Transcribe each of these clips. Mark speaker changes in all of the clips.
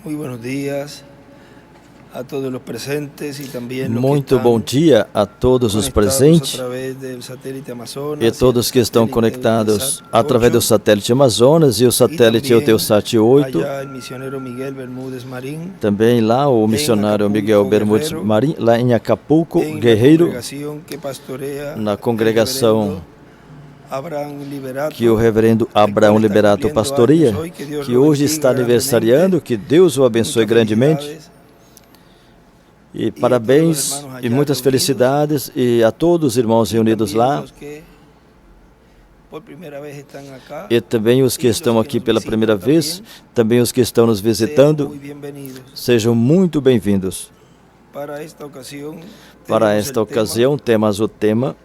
Speaker 1: Muy buenos días a todos los presentes y también los
Speaker 2: Muito bom dia a todos os presentes e todos que estão conectados através do satélite Amazonas e o satélite Eutelsat 8. Também lá o missionário Miguel Bermudes Marim, lá em Acapulco, Guerreiro, na congregação que o reverendo Abraão Liberato pastoreia, que hoje está aniversariando, que Deus o abençoe grandemente. E parabéns e muitas felicidades e a todos os irmãos reunidos lá. E também os que estão aqui pela primeira vez, também os que estão nos visitando, sejam muito bem-vindos. Para esta ocasião, temos o tema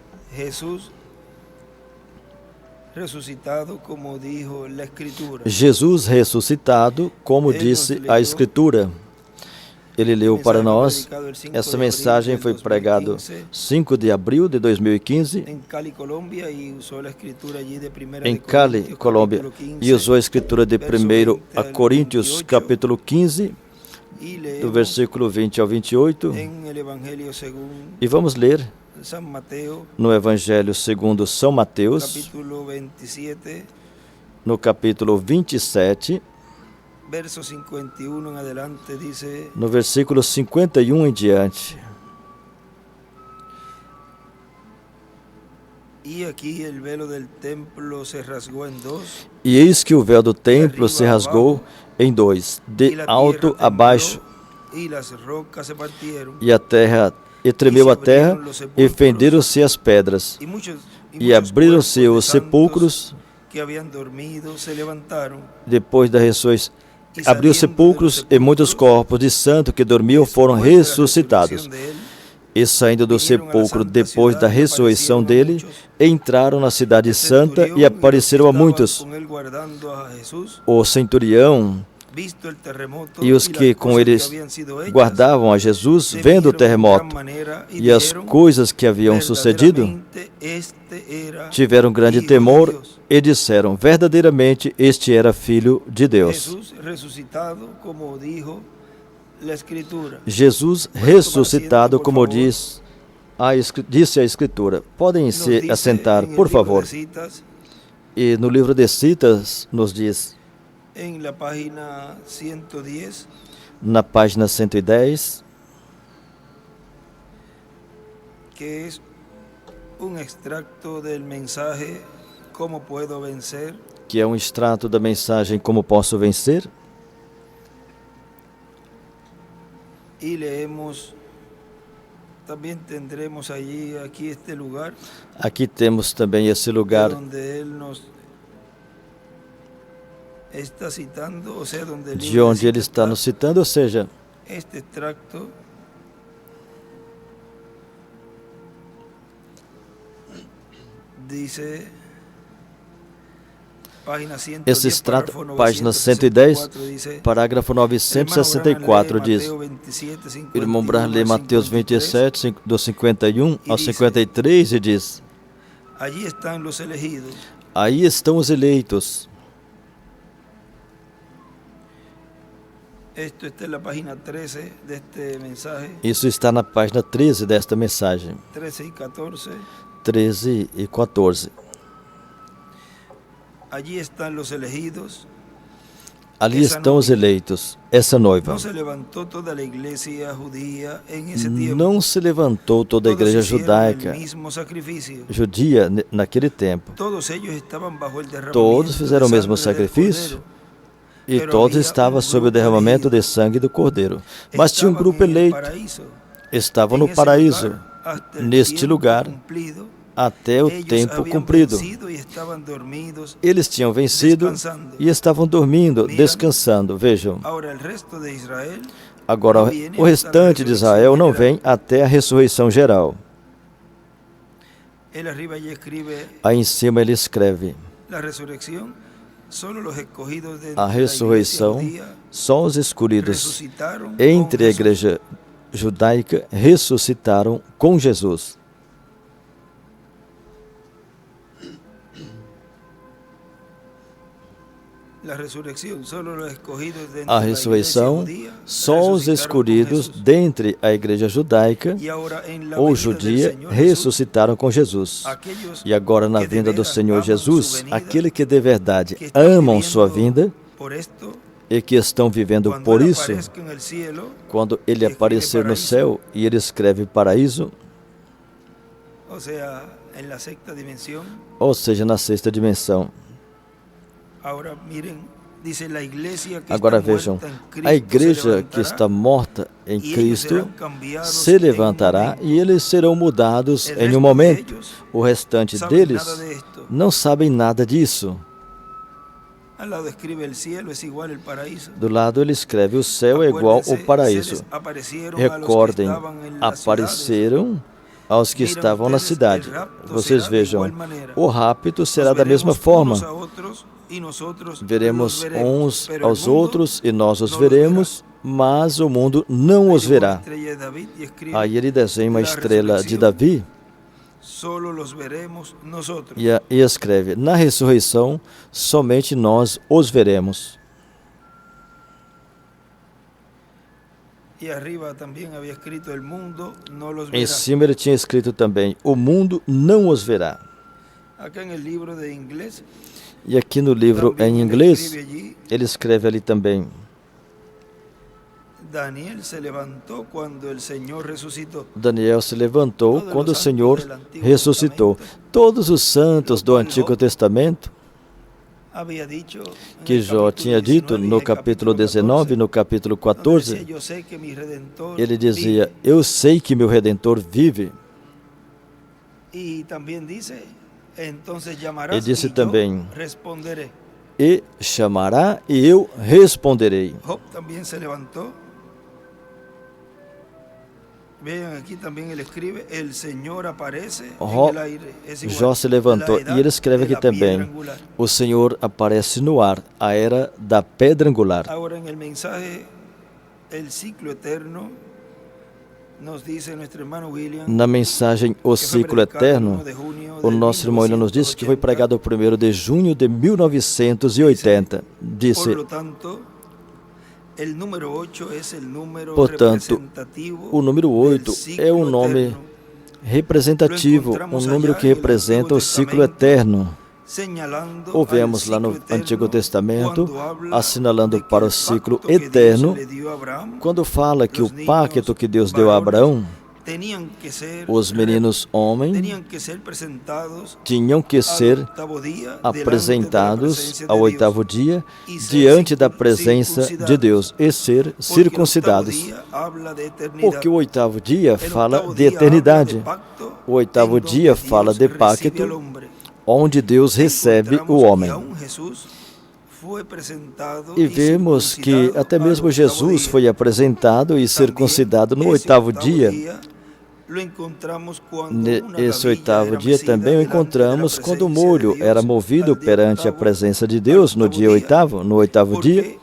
Speaker 2: Jesus ressuscitado, como disse a Escritura. Ele leu para nós. Essa mensagem foi pregada 5 de abril de 2015 em Cali, Colômbia, e usou a escritura de 1 a Coríntios, capítulo 15, do versículo 20 ao 28. E vamos ler no Evangelho segundo São Mateus, no capítulo 27, no versículo 51 em diante. E eis que o véu do templo se rasgou em dois, de alto a baixo, e tremeu a terra, e fenderam-se as pedras, e abriram-se os sepulcros. Depois da ressurreição, abriu os sepulcros, e muitos corpos de santos que dormiam foram ressuscitados. E saindo do sepulcro depois da ressurreição dele, entraram na cidade santa e apareceram a muitos. O centurião e os que com eles guardavam a Jesus, vendo o terremoto e as coisas que haviam sucedido, tiveram grande temor e disseram: verdadeiramente este era Filho de Deus. Jesus ressuscitado, como disse a Escritura. Podem se assentar, por favor. E no livro de Citas nos diz, na página 110,
Speaker 1: que é um extrato do mensagem Como Puedo Vencer,
Speaker 2: que é um extrato da mensagem Como Posso Vencer.
Speaker 1: E leemos, também tendremos aqui este lugar.
Speaker 2: Aqui temos também esse lugar de onde ele está nos citando, ou seja,
Speaker 1: este extracto diz,
Speaker 2: esse extrato, página 110, parágrafo 964, diz, irmão Branham lê Mateus 27, do 51 ao 53, e diz, aí estão os eleitos. Isso está na página 13 desta mensagem. 13 e 14. Ali estão os eleitos, essa noiva. Não se levantou toda a igreja judaica, judia naquele tempo. Todos fizeram o mesmo sacrifício e todos estavam sob o derramamento de sangue do Cordeiro. Mas tinha um grupo eleito, estavam no paraíso, neste lugar, até o tempo cumprido. Eles tinham vencido e estavam dormindo, descansando. Vejam. Agora, o restante de Israel não vem até a ressurreição geral. Aí em cima ele escreve: a ressurreição, só os escolhidos entre a igreja judaica ressuscitaram com Jesus. A ressurreição, só os escolhidos dentre a igreja judaica ou judia ressuscitaram com Jesus. E agora, na vinda do Senhor Jesus, aquele que de verdade amam sua vinda e que estão vivendo por isso, quando ele aparecer no céu e ele escreve paraíso, ou seja, na sexta dimensão. Agora vejam, a igreja que está morta em Cristo se levantará e eles serão mudados em um momento. O restante deles não sabem nada disso. Do lado ele escreve: o céu é igual ao paraíso. Recordem, apareceram aos que estavam na cidade. Vocês vejam, o rapto será da mesma forma. Veremos uns aos outros e nós os veremos, mas o mundo não os verá. Aí ele desenha uma estrela de Davi e escreve: na ressurreição, somente nós os veremos. Em cima ele tinha escrito também: o mundo não os verá. E aqui no livro em inglês, ele escreve ali também: Daniel se levantou quando o Senhor ressuscitou. Todos os santos do Antigo Testamento, que Jó tinha dito no capítulo 19, no capítulo 14, ele dizia: eu sei que meu Redentor vive. E disse também: e chamará e eu responderei.
Speaker 1: Job também se levantou. Vean, aqui também ele escreve: el Senhor aparece en el aire.
Speaker 2: Jó se levantou e ele escreve aqui também: o Senhor aparece no ar, a era da pedra angular.
Speaker 1: Agora, em el mensaje, el ciclo eterno,
Speaker 2: na mensagem O Ciclo Eterno, o nosso irmão nos disse que foi pregado 1º de junho de 1980. Disse: portanto, o número 8 é um nome representativo, um número que representa o ciclo eterno. O vemos lá no Antigo Testamento, assinalando para o ciclo eterno, quando fala que o pacto que Deus deu a Abraão, os meninos homens tinham que ser apresentados ao 8º dia diante da presença de Deus e ser circuncidados. Porque o 8º dia fala de eternidade. O 8º dia fala de pacto, onde Deus recebe o homem. E vemos que até mesmo Jesus foi apresentado e circuncidado no 8º dia. Nesse 8º dia também o encontramos quando o molho era movido perante a presença de Deus no dia 8º, no 8º dia.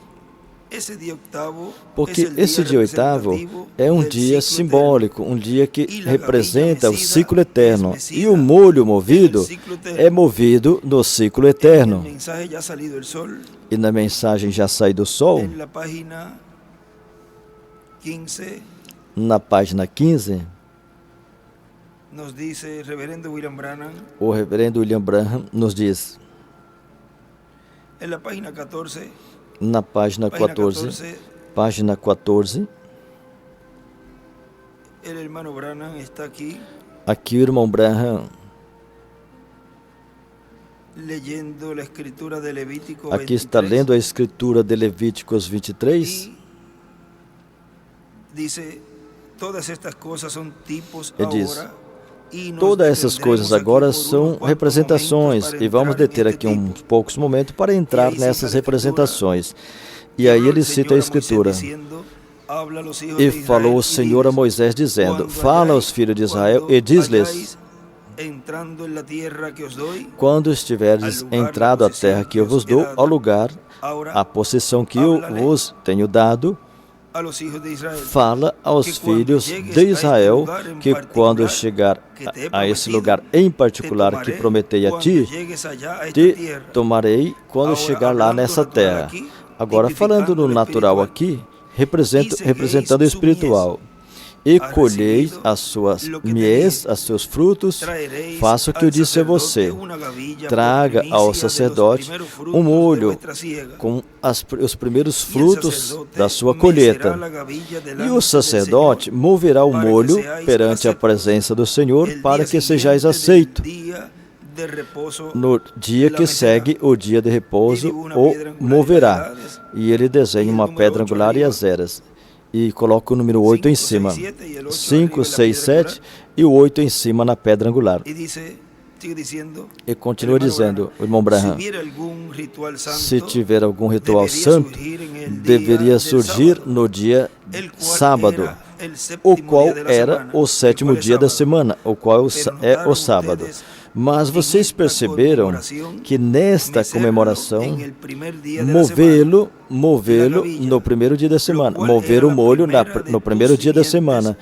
Speaker 2: Porque esse dia 8º é um dia simbólico, um dia que representa o ciclo eterno. E o molho movido é movido no ciclo eterno. E na mensagem Já Saído o Sol, na página 15, o reverendo William Branham nos diz, na página 14, aqui o irmão Branham, aqui está lendo a escritura de Levíticos 23, ele diz: todas essas coisas agora são representações, e vamos deter aqui uns poucos momentos para entrar nessas representações. E aí ele cita a Escritura: e falou o Senhor a Moisés, dizendo: fala aos filhos de Israel e diz-lhes: quando estiveres entrado à terra que eu vos dou, ao lugar, à possessão que eu vos tenho dado, fala aos filhos de Israel que quando chegar a esse lugar em particular que prometei a ti, te tomarei quando chegar lá nessa terra. Agora, falando no natural aqui, representando o espiritual. E colhei as suas mies, os seus frutos, faça o que eu disse a você. Traga ao sacerdote um molho com os primeiros frutos da sua colheita. E o sacerdote moverá o molho perante a presença do Senhor para que sejais aceito. No dia que segue o dia de repouso, o moverá. E ele desenha uma pedra angular e as eras. E coloca o número 8 em cima. 5, 6, 7 e o 8 em cima na pedra angular. E continua dizendo, o irmão Branham, se tiver algum ritual santo, deveria surgir no dia sábado, o qual era o sétimo dia da semana, o qual é o sábado. Mas vocês perceberam que nesta comemoração, movê-lo no primeiro dia da semana, mover o molho no primeiro dia da semana,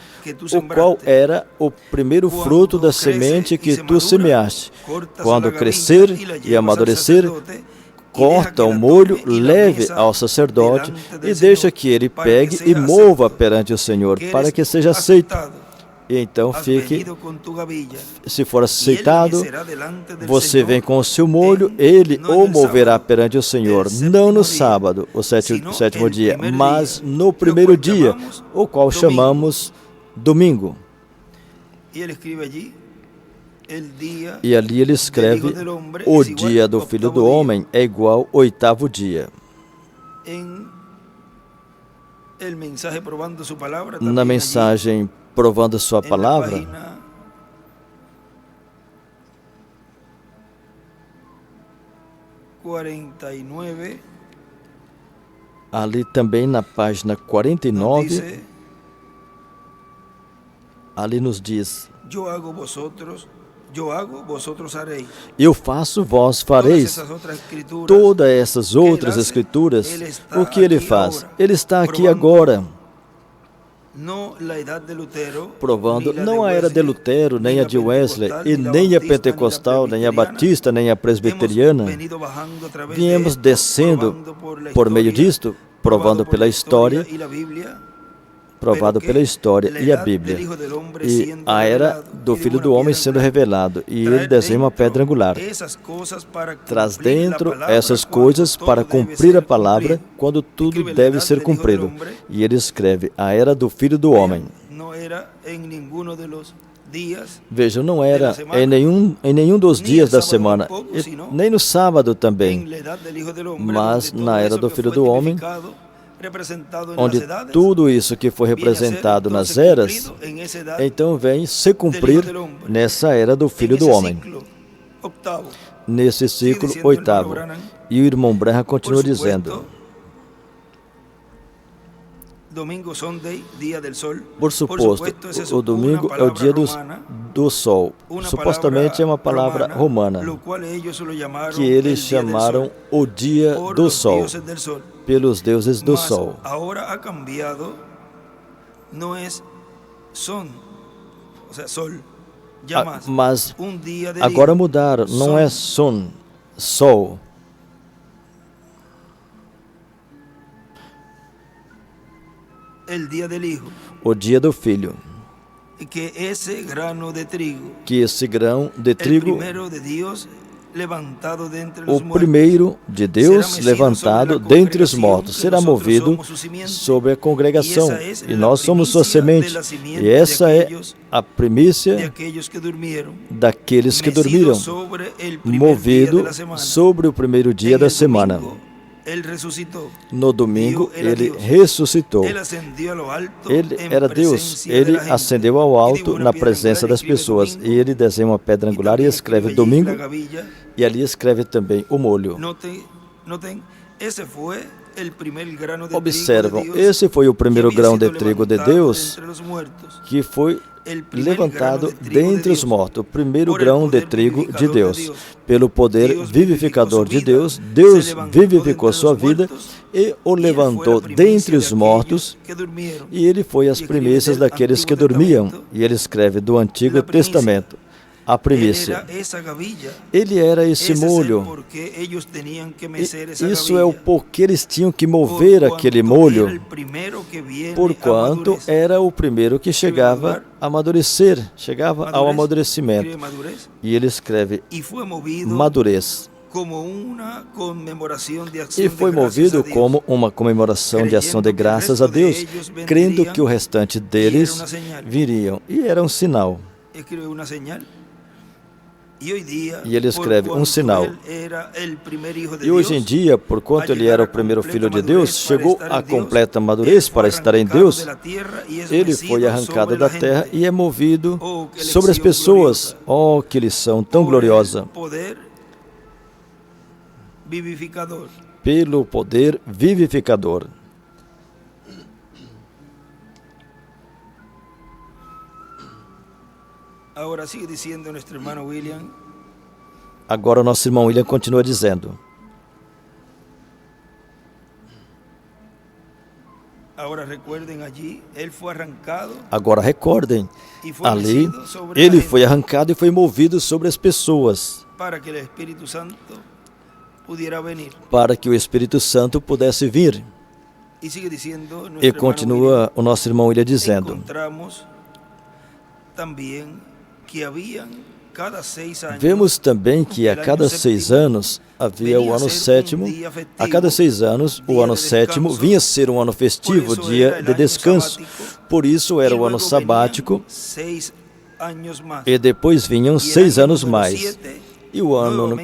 Speaker 2: o qual era o primeiro fruto da semente que tu semeaste. Quando crescer e amadurecer, corta o molho, leve ao sacerdote e deixa que ele pegue e mova perante o Senhor, para que seja aceito. E então fique, se for aceitado, você vem com o seu molho, ele o moverá perante o Senhor, não no sábado, o sétimo dia, mas no primeiro dia, o qual chamamos domingo. E ali ele escreve, o dia do Filho do Homem é igual ao oitavo dia. Na mensagem provando sua palavra, ali também na página 49, ali nos diz, eu faço, vós fareis. Todas essas outras escrituras, o que ele faz? Ele está aqui agora, provando não a era de Lutero, nem a de Wesley, e nem a pentecostal, nem a batista, nem a presbiteriana. Viemos descendo por meio disto, provado pela história e a Bíblia. E a era do Filho do Homem sendo revelado. E ele desenha uma pedra angular. Traz dentro essas coisas para cumprir a palavra, quando tudo deve ser cumprido. E ele escreve, a era do Filho do Homem. Vejam, não era em nenhum dos dias da semana, nem no sábado também, mas na era do Filho do Homem, onde tudo isso que foi representado nas eras, então vem se cumprir nessa era do Filho do Homem, nesse ciclo oitavo. E o irmão Branham continua dizendo, por suposto, o domingo é o dia do sol. Supostamente é uma palavra romana, que eles chamaram o dia do sol, pelos deuses do sol. Mas agora mudaram, não é sol. O dia do Filho. Que esse grão de trigo, o primeiro de Deus levantado dentre os mortos, será movido sobre a congregação, e nós somos sua semente, e essa é a primícia daqueles que dormiram, movido sobre o primeiro dia da semana. No domingo, ele ressuscitou. Ele era Deus. Ele ascendeu ao alto na presença das pessoas. E ele desenha uma pedra angular e escreve domingo. E ali escreve também o molho. Observam, esse foi o primeiro grão de trigo de Deus que foi levantado dentre os mortos, o primeiro grão de trigo de Deus. Pelo poder vivificador de Deus, Deus vivificou sua vida e o levantou dentre os mortos, e ele foi as primícias daqueles que dormiam. E ele escreve do Antigo Testamento, a primícia. Ele era esse molho. Isso é o porquê eles tinham que mover aquele molho, porquanto era o primeiro que chegava a amadurecer, chegava ao amadurecimento. E ele escreve madurez. E foi movido como uma comemoração de ação de graças a Deus, crendo que o restante deles viriam. E era um sinal. E ele escreve um sinal. E hoje em dia, porquanto ele era o primeiro filho de Deus, chegou à completa madurez para estar em Deus, ele foi arrancado da terra e é movido sobre as pessoas. Oh, que lição tão gloriosa! Pelo poder vivificador. Agora nosso irmão William continua dizendo. Agora recordem, ali ele foi arrancado e foi movido sobre as pessoas, para que o Espírito Santo pudesse vir. E continua o nosso irmão William dizendo. Vemos também que a cada 6 anos havia o ano sétimo. A cada 6 anos, o ano sétimo vinha ser um ano festivo, dia de descanso. Por isso era o ano sabático. E depois vinham 6 anos mais. E o ano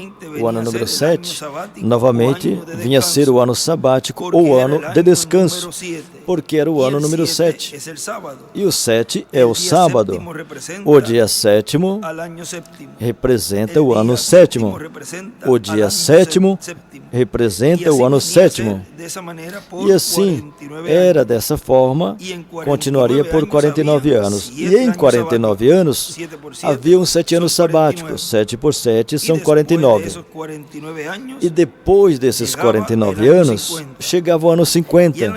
Speaker 2: número 7, novamente, vinha ser o ano sabático ou o ano de descanso, porque era o ano número 7. E o 7 é o sábado. O dia 7º representa o ano 7º. O dia 7º representa o ano 7º. E assim, era dessa forma, continuaria por 49 anos. E em 49 anos, haviam 7 anos sabáticos. 7 por 7 são 49. E depois desses 49 anos, chegava o ano 50.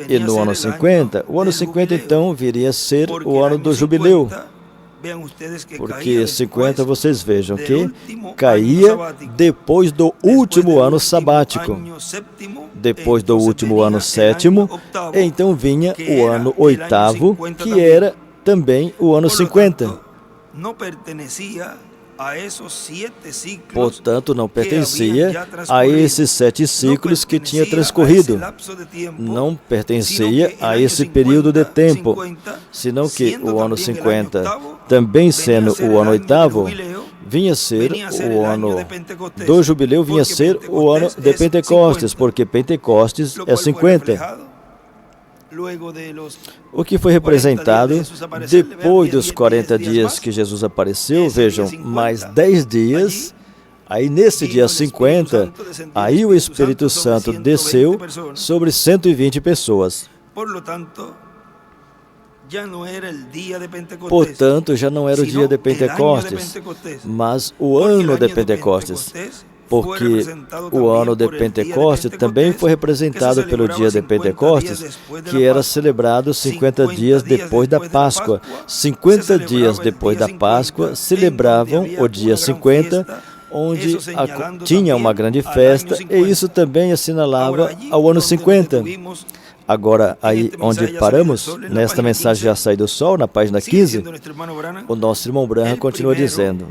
Speaker 2: E no ano 50, o ano 50 então viria a ser o ano do jubileu. Porque 50, vocês vejam que caía depois do último ano sabático. Depois do último ano 7º, então vinha o ano 8º, que era também o ano 50. Portanto, não pertencia a esses 7 ciclos que tinha transcorrido. Não pertencia a esse período de tempo, senão que o ano 50, também sendo o ano 8º, vinha ser o ano do jubileu, vinha ser o ano de Pentecostes, porque Pentecostes é 50. O que foi representado depois dos 40 dias que Jesus apareceu, vejam, mais 10 dias, aí nesse dia 50, aí o Espírito Santo desceu sobre 120 pessoas. Portanto, já não era o dia de Pentecostes, mas o ano de Pentecostes. Porque o ano de Pentecostes também foi representado pelo dia de Pentecostes, que era celebrado 50 dias depois da Páscoa. 50 dias depois da Páscoa, celebravam o dia 50, onde tinha uma grande festa, e isso também assinalava ao ano 50. Agora, aí onde paramos, nesta mensagem Já Sai do Sol, na página 15, o nosso irmão Branham continua dizendo,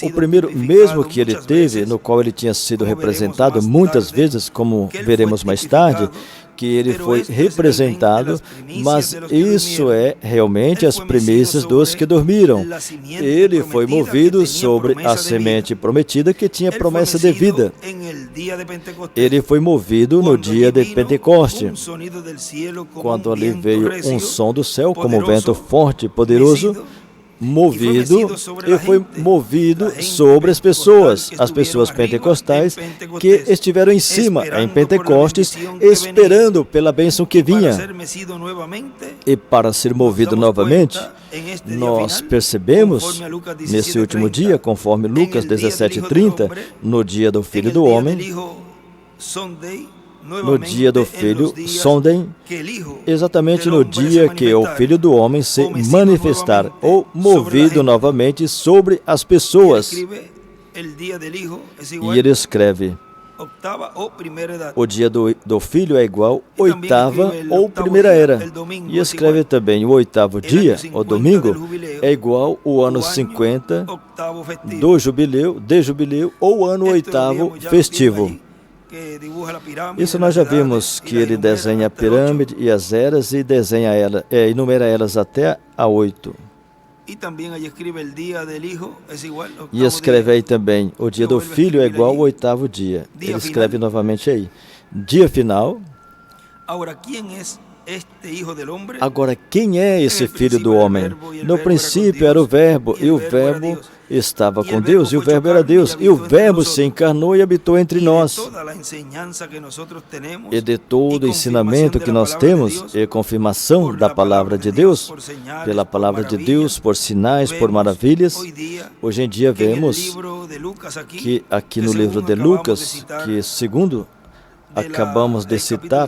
Speaker 2: o primeiro, mesmo que ele teve, no qual ele tinha sido representado muitas vezes, como veremos mais tarde, que ele foi representado, mas isso é realmente as primícias dos que dormiram. Ele foi movido sobre a semente prometida que tinha promessa de vida. Ele foi movido no dia de Pentecoste, quando ali veio um som do céu como um vento forte e poderoso, movido sobre as pessoas pentecostais que estiveram em cima, em Pentecostes, esperando pela bênção que vinha. E para ser movido novamente, nós percebemos, nesse último dia, conforme Lucas 17:30, no dia do Filho do Homem, no dia do Filho Sunday, exatamente no dia que o Filho do Homem se manifestar ou movido novamente sobre as pessoas. E ele escreve: o dia do Filho é igual oitava ou primeira era. E escreve também: o oitavo dia, o domingo, é igual o ano 50 de jubileu ou ano oitavo festivo. Isso nós já vimos, que ele desenha a pirâmide e as eras e desenha ela, enumera elas até a 8. E escreve aí também: o dia do Filho é igual ao oitavo dia. Ele escreve novamente aí: dia final. Agora, quem é esse Filho do Homem? No princípio era o Verbo, e o Verbo estava com Deus, e o Verbo era Deus, e o Verbo se encarnou e habitou entre nós. E de todo o ensinamento que nós temos, e confirmação da palavra de Deus, pela palavra de Deus, por sinais, por maravilhas, hoje em dia vemos que aqui no livro de Lucas, que segundo acabamos de citar,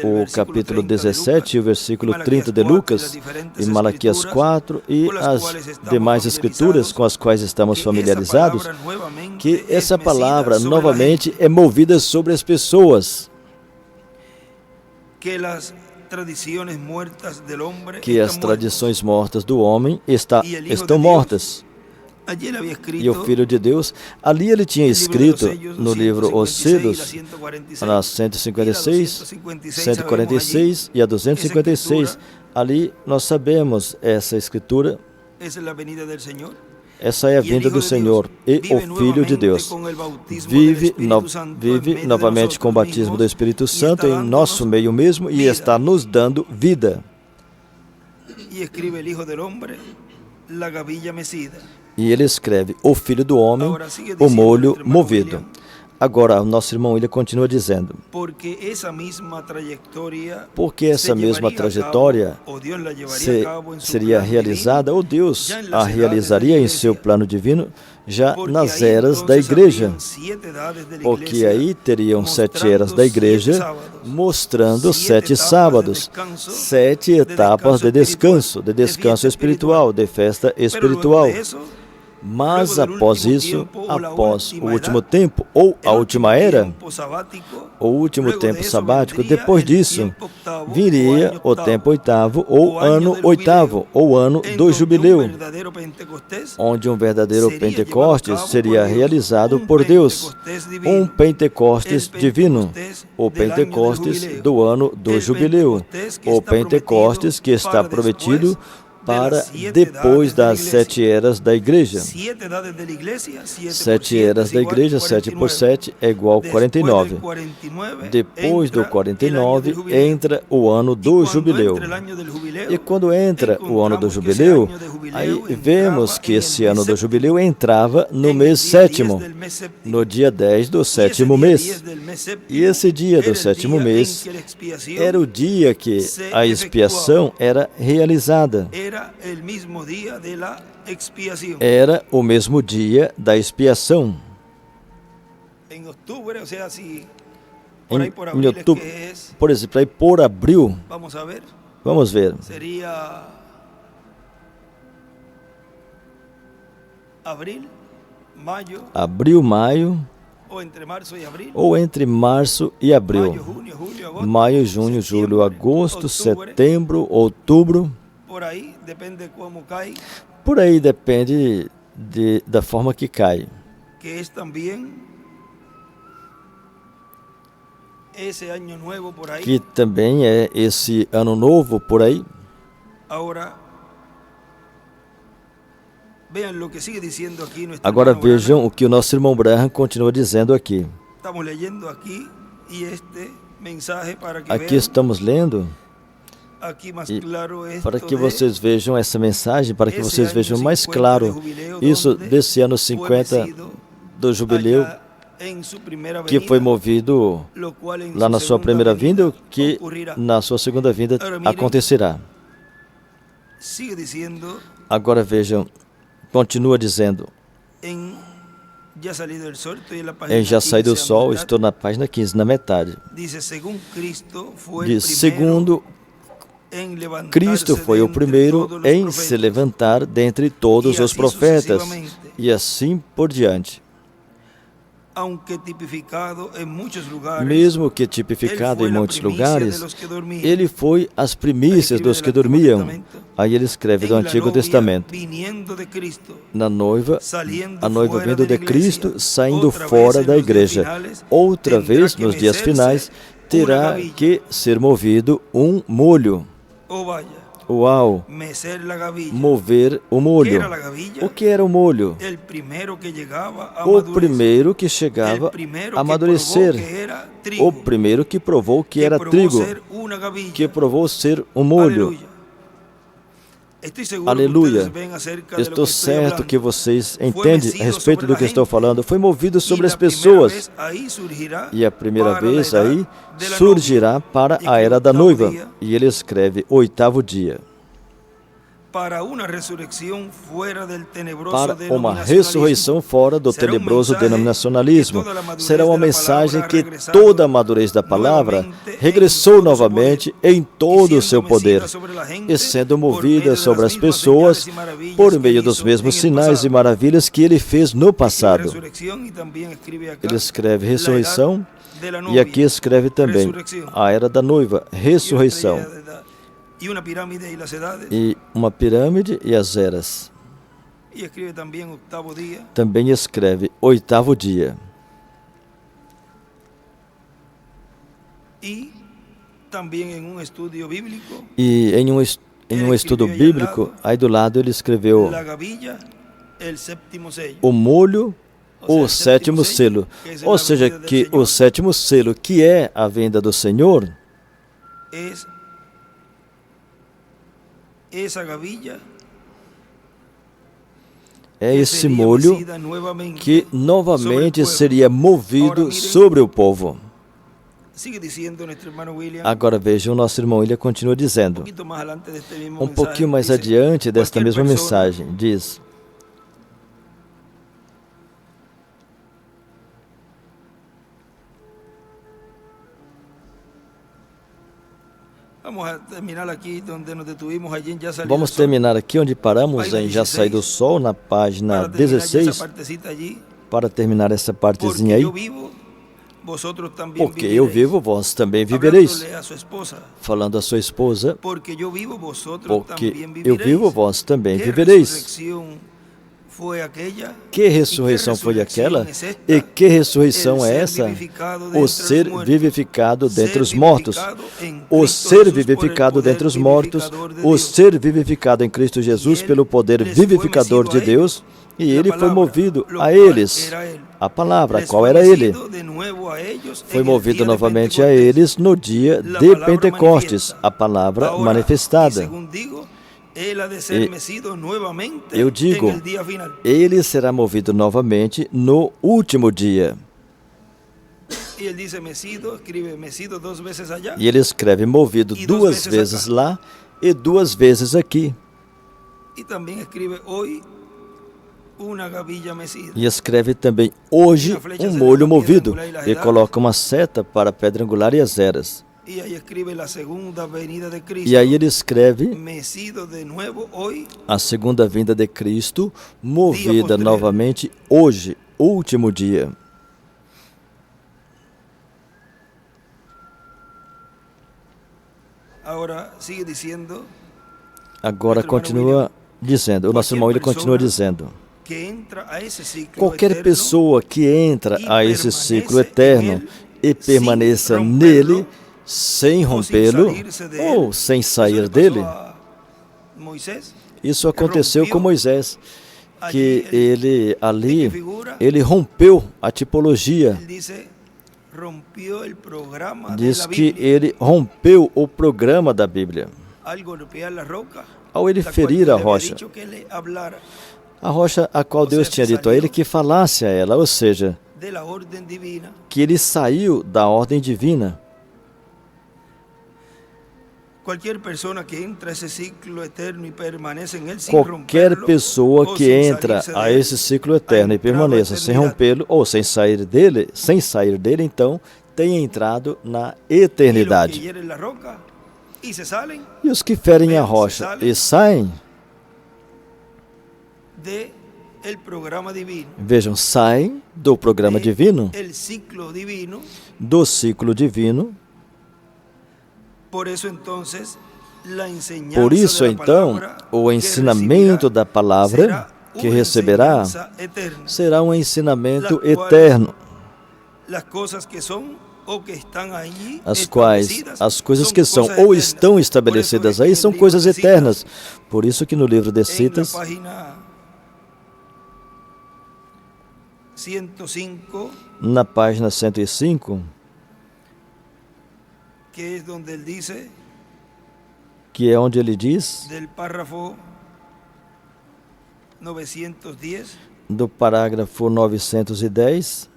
Speaker 2: o capítulo 17 e o versículo 30 de Lucas, e Malaquias 4 e as demais escrituras com as quais estamos familiarizados, que essa palavra novamente é movida sobre as pessoas, que as tradições mortas do homem estão mortas. E o Filho de Deus, ali ele tinha escrito no livro Os Selos, na 156, 146 e a 256, ali nós sabemos essa escritura, essa é a vinda do Senhor, e o Filho de Deus vive novamente com o batismo do Espírito Santo em nosso meio mesmo e está nos dando vida. E ele escreve: o Filho do Homem, o molho movido. Agora, o nosso irmão William continua dizendo: porque essa mesma trajetória seria realizada, ou Deus a realizaria em seu plano divino, já nas eras da igreja. Porque aí teriam 7 eras da igreja, mostrando 7 sábados, 7 etapas de descanso espiritual, de festa espiritual. Mas após isso, após o último tempo, ou a última era, o último tempo sabático, depois disso, viria o tempo oitavo, ou ano oitavo, ou ano do jubileu, onde um verdadeiro Pentecostes seria realizado por Deus, um Pentecostes divino, o Pentecostes do ano do jubileu, o Pentecostes que está prometido para depois das 7 eras da igreja. 7 eras da igreja, 7 por 7 é igual a 49. Depois do 49 entra o ano do jubileu. E quando entra o ano do jubileu, aí vemos que esse ano do jubileu entrava no mês 7º, no dia 10 do 7º mês. E esse dia do 7º mês era o dia que a expiação era realizada. Era o mesmo dia da expiação. Em outubro, por exemplo, aí por abril, vamos ver. Seria abril, maio, ou entre março e abril. Maio, junho, julho, agosto, setembro, outubro. Por aí depende da forma que cai. Que também é esse ano novo por aí. Agora vejam o que o nosso irmão Branham continua dizendo aqui. Aqui estamos lendo E para que vocês vejam essa mensagem, para que vocês vejam mais claro isso desse ano 50 do jubileu, que foi movido lá na sua primeira vinda, o que na sua segunda vinda acontecerá. Agora vejam, continua dizendo, Já Saí do Sol, estou na página 15, na metade. Diz, segundo Cristo foi o primeiro em se levantar dentre todos os profetas, e assim por diante. Mesmo que tipificado em muitos lugares, ele foi as primícias dos que dormiam. Aí ele escreve do Antigo Testamento. Na noiva, a noiva vindo de Cristo, saindo fora da igreja. Outra vez, nos dias finais, terá que ser movido um molho. Uau! Mover o molho. O que era o molho? O primeiro que chegava a amadurecer. O primeiro que provou que era trigo. Que provou ser um molho. Aleluia! Estou certo que vocês entendem a respeito do que estou falando. Foi movido sobre as pessoas. E a primeira vez aí surgirá para a era da noiva. E ele escreve, 8º dia. Para uma ressurreição fora do tenebroso denominacionalismo. Será uma mensagem que toda a madurez da palavra regressou novamente em todo o seu poder, e sendo movida sobre as pessoas por meio dos mesmos sinais e maravilhas que ele fez no passado. Ele escreve ressurreição, e aqui escreve também a era da noiva, ressurreição. E uma pirâmide e as eras. Também escreve 8º dia. E em um estudo bíblico, aí do lado ele escreveu o molho, o 7º selo. Ou seja, que o 7º selo, que é a vinda do Senhor, é esse molho que novamente seria movido sobre o povo. Agora veja, o nosso irmão William continua dizendo, um pouquinho mais adiante desta mesma mensagem, diz, vamos terminar aqui onde paramos em Já Saí do Sol, na página 16, para terminar essa partezinha aí. Porque eu vivo, vós também vivereis. Falando à sua esposa, porque eu vivo, vós também vivereis. Que ressurreição foi aquela? E que ressurreição é essa? O ser vivificado dentre os mortos. O ser vivificado dentre os mortos. O ser vivificado em Cristo Jesus pelo poder vivificador de Deus. E ele foi movido a eles. A palavra, qual era ele? Foi movido novamente a eles no dia de Pentecostes. A palavra manifestada. E eu digo, ele será movido novamente no último dia. E ele escreve movido 2 vezes lá e 2 vezes aqui. E escreve também hoje um molho movido. E coloca uma seta para a pedra angular e as eras. E aí ele escreve a segunda vinda de Cristo, movida novamente hoje, último dia. Agora continua dizendo, o nosso irmão ele continua dizendo, qualquer pessoa que entra a esse ciclo eterno e permaneça nele, sem rompê-lo ou sem sair dele. Isso aconteceu com Moisés, que ele rompeu a tipologia. Diz que ele rompeu o programa da Bíblia. ao ele ferir a rocha a qual Deus tinha dito a ele que falasse a ela, ou seja, que ele saiu da ordem divina. Qualquer pessoa que entra a esse ciclo eterno e permaneça sem rompê-lo ou sem sair dele, então tem entrado na eternidade. E os que ferem a rocha e saem, vejam, saem do programa divino, do ciclo divino. Por isso, então, o ensinamento da palavra que receberá será um ensinamento eterno, as coisas que são ou estão estabelecidas aí são coisas eternas. Por isso que no livro de Citas, na página 105, que é onde ele diz, do parágrafo 910,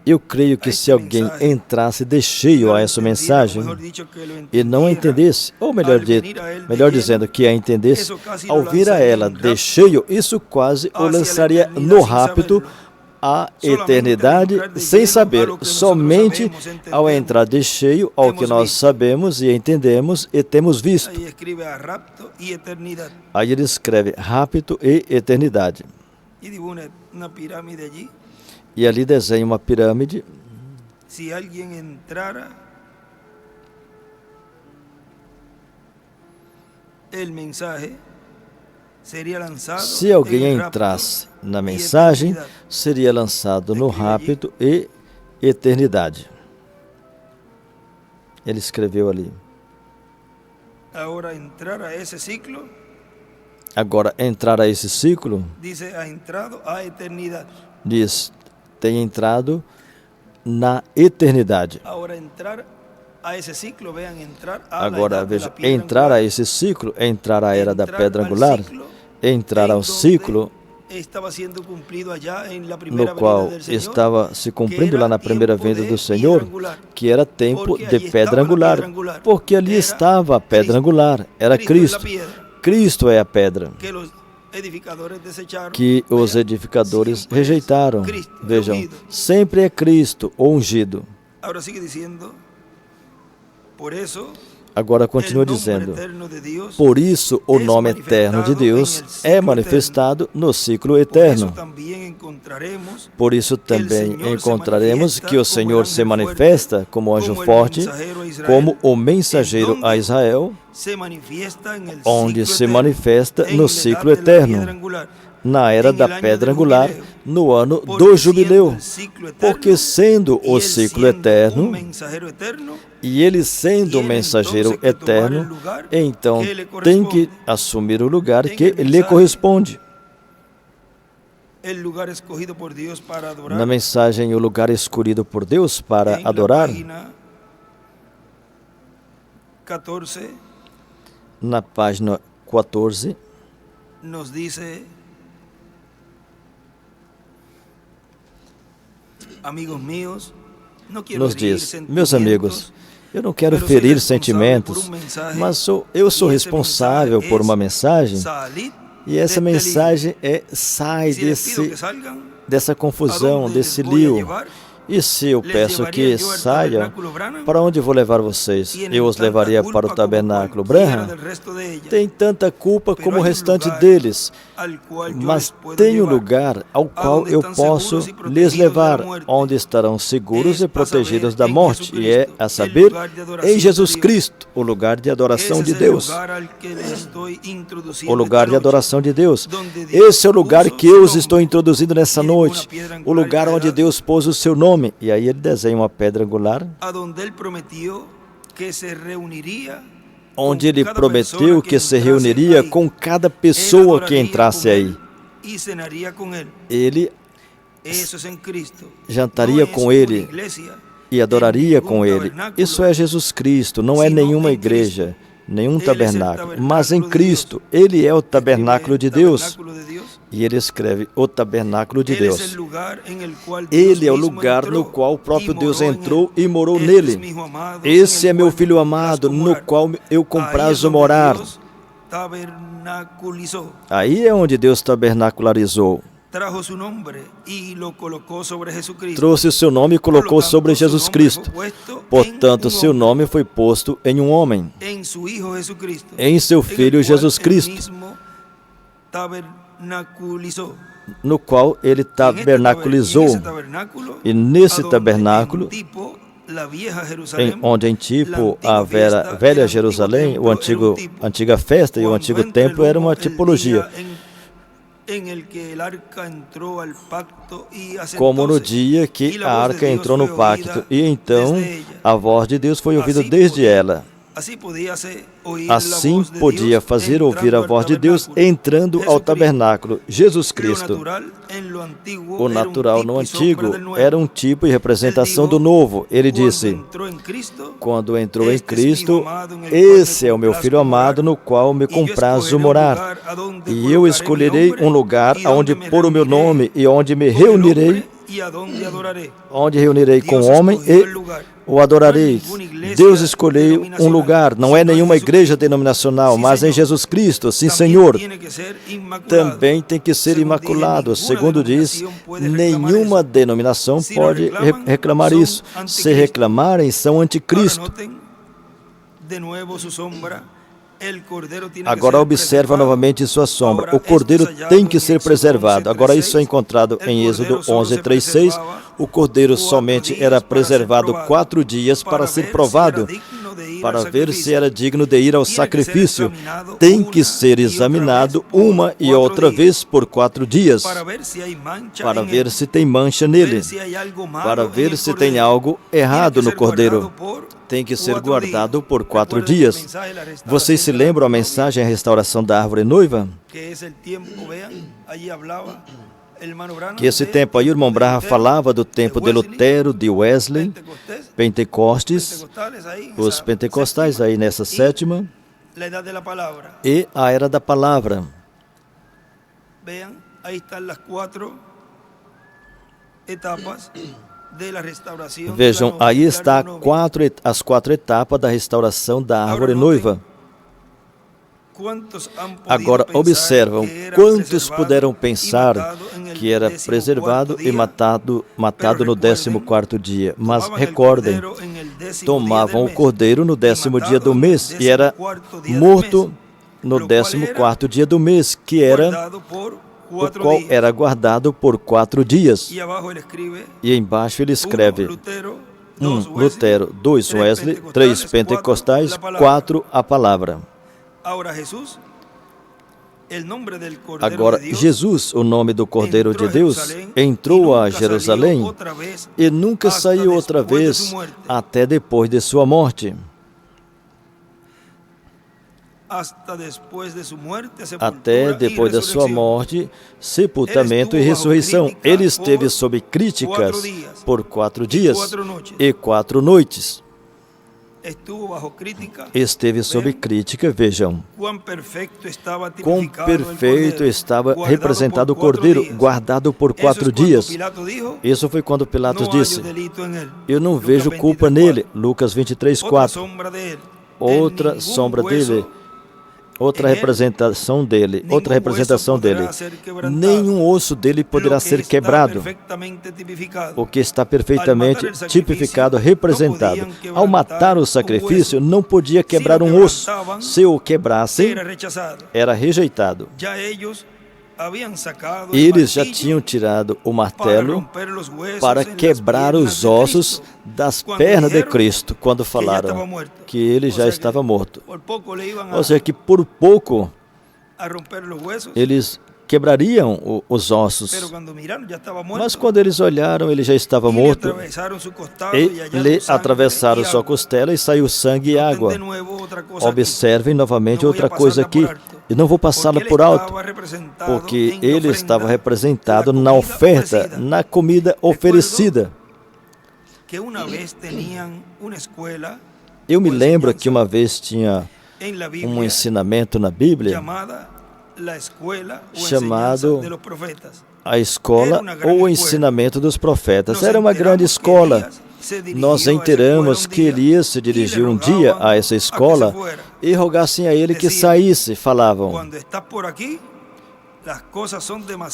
Speaker 2: eu creio que se alguém entrasse de cheio a essa mensagem e não a entendesse, ou melhor dizendo, que a entendesse, ao vir a ela de cheio, isso quase o lançaria no rapto à eternidade sem saber, somente ao entrar de cheio ao que nós sabemos e entendemos e temos visto. Aí ele escreve rapto e eternidade. E ali desenha uma pirâmide. Se alguém entrasse na mensagem, seria lançado no rapto e eternidade. Ele escreveu ali. Agora, entrar a esse ciclo, diz, tem entrado na eternidade. Agora, veja, entrar a esse ciclo, entrar à era da pedra angular, entrar ao ciclo no qual estava se cumprindo lá na primeira vinda do Senhor, que era tempo de pedra angular, porque ali estava a pedra angular, era Cristo. Cristo é a pedra que os edificadores rejeitaram. Vejam, sempre é Cristo, o ungido. Agora continua dizendo, por isso o nome eterno de Deus é manifestado no ciclo eterno. Por isso também encontraremos que o Senhor se manifesta como anjo forte, como o mensageiro a Israel, onde se manifesta no ciclo eterno, na era da pedra angular, no ano do jubileu, porque sendo o ciclo eterno, e ele sendo o mensageiro eterno, então tem que assumir o lugar que lhe corresponde. Na mensagem, o lugar escolhido por Deus para adorar, na página 14, nos diz, meus amigos, eu não quero ferir sentimentos, mas eu sou responsável por uma mensagem, e essa mensagem sai dessa confusão, desse lío. E se eu peço que saia, para onde vou levar vocês? Eu os levaria para o tabernáculo Branham? Tem tanta culpa como o restante deles, mas tem um lugar ao qual eu posso lhes levar, onde estarão seguros e protegidos da morte, e é, a saber, em Jesus Cristo, o lugar de adoração de Deus. O lugar de adoração de Deus. Esse é o lugar que eu os estou introduzindo nessa noite, o lugar onde Deus pôs o seu nome. E aí ele desenha uma pedra angular, onde ele prometeu que se reuniria com cada pessoa que entrasse aí. Ele jantaria com ele, e adoraria com ele. Isso é Jesus Cristo, não é nenhuma igreja, nenhum tabernáculo, mas em Cristo. Ele é o tabernáculo de Deus. E ele escreve o tabernáculo de Deus. Ele é o lugar no qual o próprio Deus entrou e morou nele. Esse é meu Filho amado, no qual eu comprazo morar. Aí é onde Deus tabernacularizou. Trouxe o seu nome e colocou sobre Jesus Cristo. Portanto, seu nome foi posto em um homem, em seu Filho Jesus Cristo, no qual ele tabernaculizou. E nesse tabernáculo, onde em tipo a velha Jerusalém, a antiga festa e o antigo templo era uma tipologia. Como no dia que a arca entrou no pacto, e então a voz de Deus foi ouvida desde ela. Assim podia fazer ouvir a voz de Deus entrando ao tabernáculo, Jesus Cristo. O natural no antigo era um tipo e representação do novo. Ele disse, quando entrou em Cristo, esse é o meu Filho amado no qual me comprazo morar. E eu escolherei um lugar onde pôr o meu nome e onde me reunirei, onde reunirei com o homem e o adorareis. Deus escolheu um lugar, não é nenhuma igreja denominacional, mas em Jesus Cristo, sim Senhor. Também tem que ser imaculado. Segundo diz, nenhuma denominação pode reclamar isso. Se reclamarem, são anticristo. Agora observa novamente sua sombra. O cordeiro tem que ser preservado. Agora isso é encontrado em Êxodo 11:3-6. O cordeiro somente era preservado 4 dias para ser provado, para ver se era digno de ir ao sacrifício. Tem que ser examinado uma e outra vez por 4 dias, para ver se tem mancha nele, para ver se tem algo errado no cordeiro. Tem que ser guardado por 4 dias. Vocês se lembram a mensagem a restauração da árvore noiva? Que esse tempo aí o irmão Branham falava do tempo de Lutero, de Wesley, Pentecostes, os pentecostais aí nessa 7ª, e a era da palavra. Vejam, aí está as 4 etapas da restauração da árvore noiva. Agora observam, quantos puderam pensar que era preservado e matado no 14º dia. Mas recordem, tomavam o cordeiro no 10º dia do mês e era morto no 14º dia do mês, que era o qual era guardado por 4 dias. E embaixo ele escreve 1. Lutero, 2. Wesley, 3. Pentecostais, 4. A palavra. Agora, Jesus, o nome do Cordeiro de Deus, entrou a Jerusalém e nunca saiu outra vez até depois de sua morte. Até depois da sua morte, sepultamento e ressurreição. Ele esteve sob críticas por 4 dias e 4 noites. Esteve sob crítica, vejam. Quão perfeito estava representado o Cordeiro, guardado por 4 dias. Isso foi quando Pilatos disse, eu não vejo culpa nele. Lucas 23:4. Outra sombra dele. Outra representação dele. Nenhum osso dele poderá ser quebrado. O que está perfeitamente tipificado, representado. Ao matar o sacrifício, não podia quebrar um osso. Se o quebrassem, era rejeitado. Eles já tinham tirado o martelo para quebrar os ossos das pernas de Cristo, quando falaram que ele já estava morto. Ou seja, que por pouco eles quebrariam os ossos. Mas quando eles olharam, ele já estava morto. E lhe atravessaram sua costela e saiu sangue e água. Observem novamente outra coisa aqui. E não vou passá-la por alto, porque ele estava representado na oferta, na comida oferecida.
Speaker 1: que uma vez tinham uma escola.
Speaker 2: Eu me lembro que uma vez tinha um ensinamento na Bíblia chamado a escola ou o ensinamento dos profetas. Era uma grande escola. Nós enteramos que Elias se dirigiu um dia a essa escola e rogassem a ele que saísse. Falavam: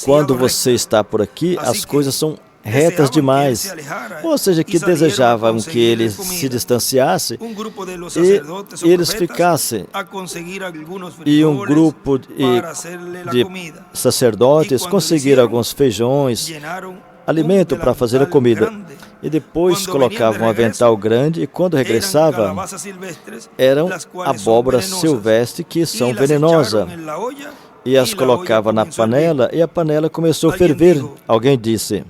Speaker 2: quando você está por aqui, as coisas são retas demais. Ou seja, que desejavam que ele se distanciasse e eles ficassem. E um grupo de sacerdotes conseguiram alguns feijões, alimento para fazer a comida. E depois colocavam um avental grande e quando regressava, eram abóboras silvestres que são venenosas. E as colocava na panela e a panela começou a ferver. Alguém disse: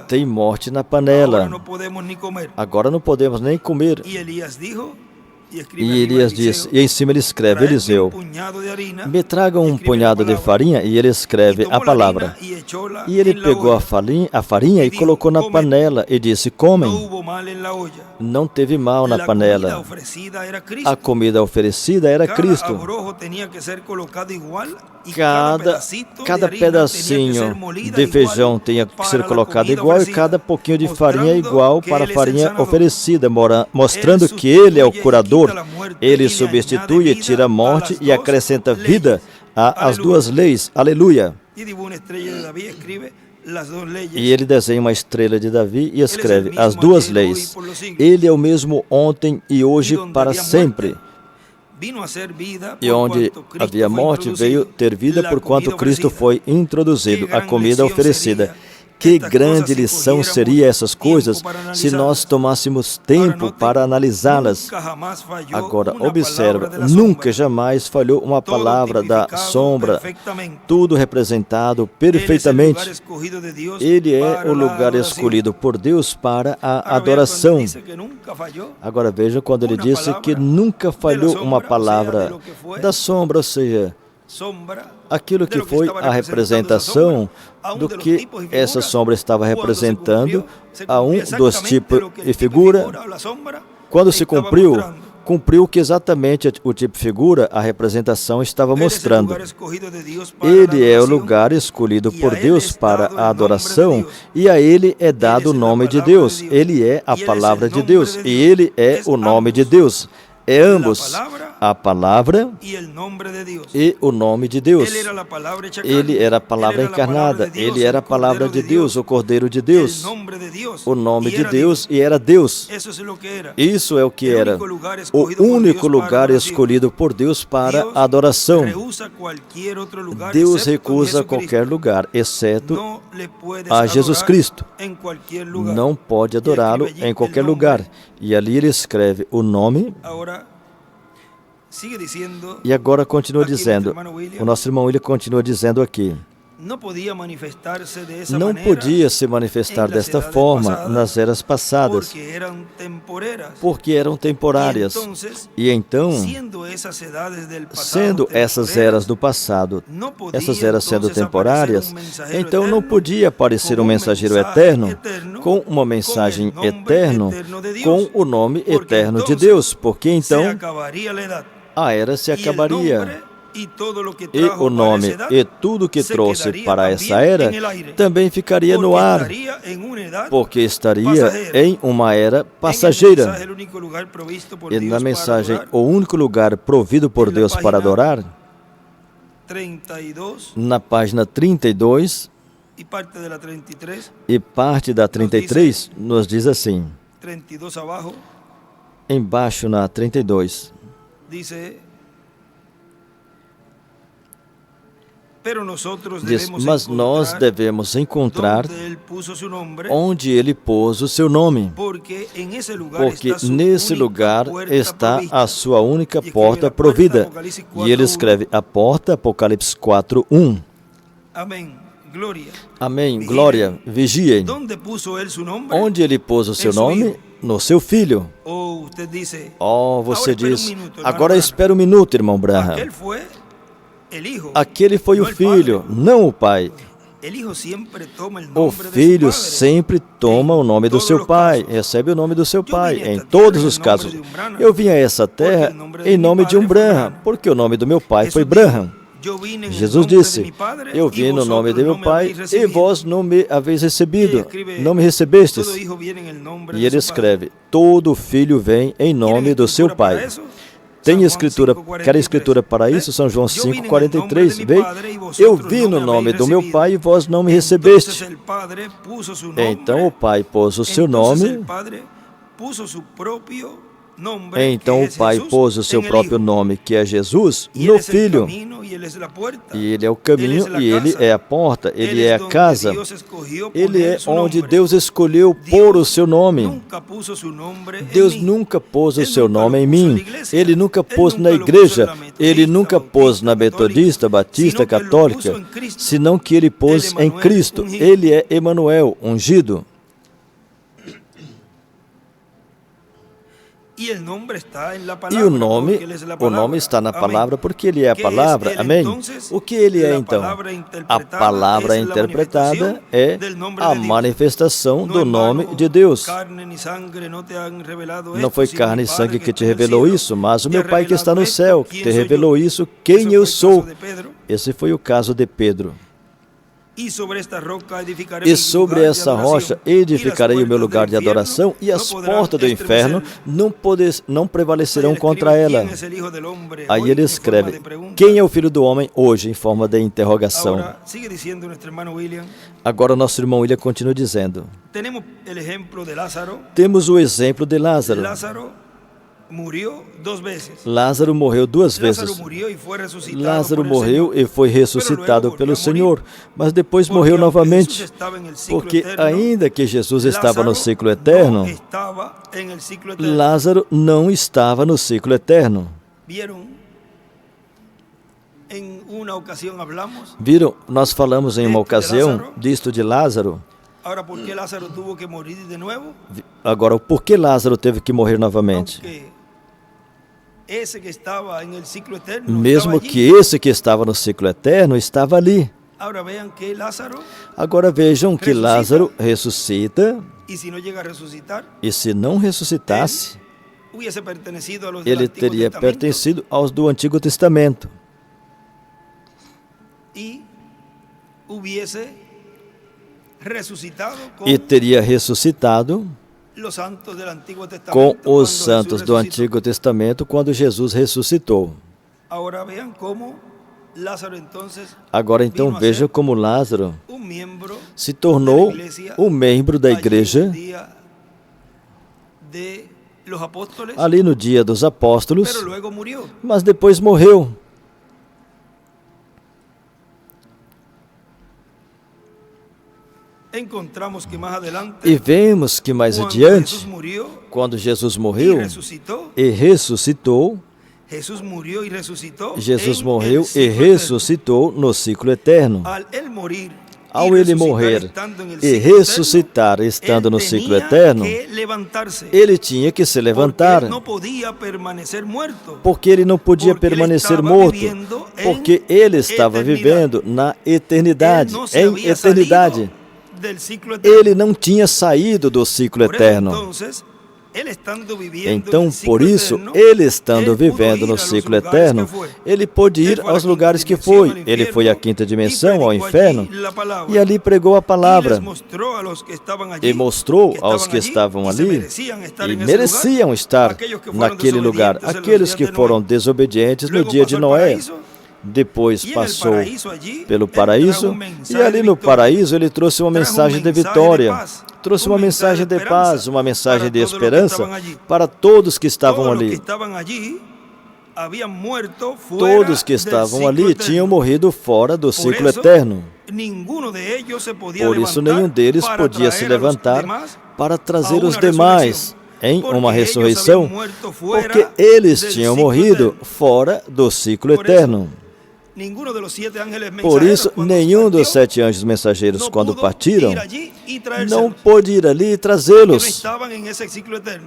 Speaker 2: tem morte na panela. Agora não podemos nem comer. E Elias disse, e em cima ele escreve, Eliseu: me traga um punhado de farinha, e ele escreve a palavra. E ele pegou a farinha e colocou na panela e disse: comem. Não teve mal na panela. A comida oferecida era Cristo. Cada pedacinho de feijão tinha que ser colocado igual e cada pouquinho de farinha igual para a farinha oferecida, mostrando que Ele é o curador. Ele substitui e tira a morte e acrescenta vida às duas leis. Aleluia! E ele desenha uma estrela de Davi e escreve as duas leis. Ele é o mesmo ontem e hoje para sempre. E onde havia morte, veio ter vida porquanto Cristo foi introduzido, a comida oferecida. Que grande lição seria essas coisas se nós tomássemos tempo para analisá-las. Agora, observa, nunca, jamais falhou uma palavra da sombra, tudo representado perfeitamente. Ele é o lugar escolhido por Deus para a adoração. Agora veja quando ele disse que nunca falhou uma palavra da sombra, ou seja, aquilo que foi a representação do que essa sombra estava representando, a um dos tipos e figura. Quando se cumpriu que exatamente o tipo e figura, a representação estava mostrando. Ele é o lugar escolhido por Deus para a adoração e a ele é dado o nome de Deus. Ele é a palavra de Deus e ele é o nome de Deus. É ambos, a palavra e o nome de Deus. Ele era a palavra encarnada, ele era a palavra de Deus, o Cordeiro de Deus, o nome de Deus e era Deus. Isso é o que era, o único lugar escolhido por Deus para a adoração. Deus recusa qualquer lugar, exceto a Jesus Cristo. Não pode adorá-lo em qualquer lugar. E ali ele escreve o nome. E agora continua dizendo, o nosso irmão William continua dizendo aqui, não podia se manifestar desta forma nas eras passadas, porque eram temporárias. E então, sendo essas eras do passado, essas eras sendo temporárias, então não podia aparecer um mensageiro eterno com uma mensagem eterna, com o nome eterno de Deus, porque então a era se acabaria. E o nome e tudo que trouxe para essa era também ficaria no ar, porque estaria em uma era passageira. E na mensagem, o único lugar provido por Deus para adorar, na página 32 e parte da 33, nos diz assim, embaixo na 32, diz, mas nós devemos encontrar onde ele pôs o seu nome, porque nesse lugar está a sua única porta provida. E ele escreve a porta, Apocalipse 4:1. Amém, glória, vigiem. Onde ele pôs o seu nome? No seu filho. Oh, você diz, agora espera um minuto, irmão Branham. Aquele foi o filho, não o pai. O filho sempre toma o nome do seu pai, recebe o nome do seu pai, em todos os casos. Eu vim a essa terra em nome de um Branham, porque o nome do meu pai foi Branham. Jesus disse, eu vim no nome de meu pai e vós não me haveis recebido, não me recebestes. E ele escreve, todo filho vem em nome do seu pai. Tem escritura, quer escritura para isso? São João 5,43. Vê, eu vim no nome do meu pai e vós não me recebeste. Então o pai pôs o seu nome. Então o pai pôs o seu próprio nome, que é Jesus, no Filho. E ele é o caminho e ele é a porta, ele é a casa. Ele é onde Deus escolheu pôr o seu nome. Deus nunca pôs o seu nome em mim. Ele nunca pôs na igreja. Ele nunca pôs na metodista, batista, católica. Senão que ele pôs em Cristo. Ele é Emanuel, ungido. E o nome está na palavra porque ele é a palavra, amém? O que ele é então? A palavra interpretada é a manifestação do nome de Deus. Não foi carne e sangue que te revelou isso, mas o meu Pai que está no céu, que te revelou isso, quem eu sou. Esse foi o caso de Pedro. E sobre essa rocha edificarei o meu lugar de adoração, e as portas do inferno não prevalecerão contra ela. Aí ele escreve, quem é o Filho do Homem hoje, em forma de interrogação. Agora o nosso irmão William continua dizendo, temos o exemplo de Lázaro. Lázaro morreu duas vezes. Lázaro morreu e foi ressuscitado pelo Senhor, mas depois morreu novamente, porque ainda que Jesus estava no ciclo eterno, Lázaro não estava no ciclo eterno. Viram? Nós falamos em uma ocasião disto de Lázaro. Agora, por que Lázaro teve que morrer novamente? Mesmo que esse que estava no ciclo eterno estava ali. Agora vejam que Lázaro ressuscita, e se não ressuscitasse, ele teria pertencido aos do Antigo Testamento. E teria ressuscitado com os santos do Antigo Testamento quando Jesus ressuscitou. Agora então vejam como Lázaro se tornou um membro da igreja ali no dia dos apóstolos, mas depois morreu. E vemos que mais adiante, quando Jesus morreu e ressuscitou, Jesus morreu e ressuscitou no ciclo eterno. Ao ele morrer e ressuscitar estando no ciclo eterno, ele tinha que se levantar, porque ele não podia permanecer morto, porque ele estava vivendo na eternidade, em eternidade. Ele não tinha saído do ciclo eterno. Então, por isso, ele estando vivendo no ciclo eterno, ele pôde ir aos lugares que foi. Ele foi à quinta dimensão, ao inferno, e ali pregou a palavra. E mostrou aos que estavam ali, e mereciam estar naquele lugar, aqueles que foram desobedientes no dia de Noé. Depois passou pelo paraíso, e ali no paraíso ele trouxe uma mensagem de vitória, trouxe uma mensagem de paz, uma mensagem de esperança para todos que estavam ali. Todos que estavam ali tinham morrido fora do ciclo eterno. Por isso nenhum deles podia se levantar para trazer os demais em uma ressurreição, porque eles tinham morrido fora do ciclo eterno. Por isso, nenhum dos 7 anjos mensageiros, quando partiram, não pôde ir ali e trazê-los,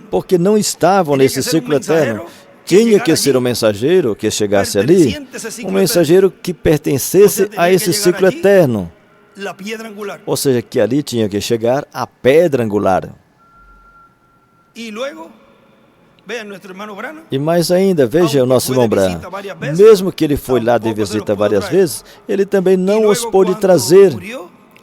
Speaker 2: porque não estavam nesse ciclo eterno. Tinha que ser um mensageiro que chegasse ali, um mensageiro que pertencesse a esse ciclo eterno.
Speaker 1: la piedra angular.
Speaker 2: Ou seja, que ali tinha que chegar a pedra angular.
Speaker 1: Y luego, vean nuestro hermano Branham,
Speaker 2: E mais ainda, veja o nosso irmão Branham. Mesmo que ele foi lá de visita várias vezes, ele também não os pôde trazer.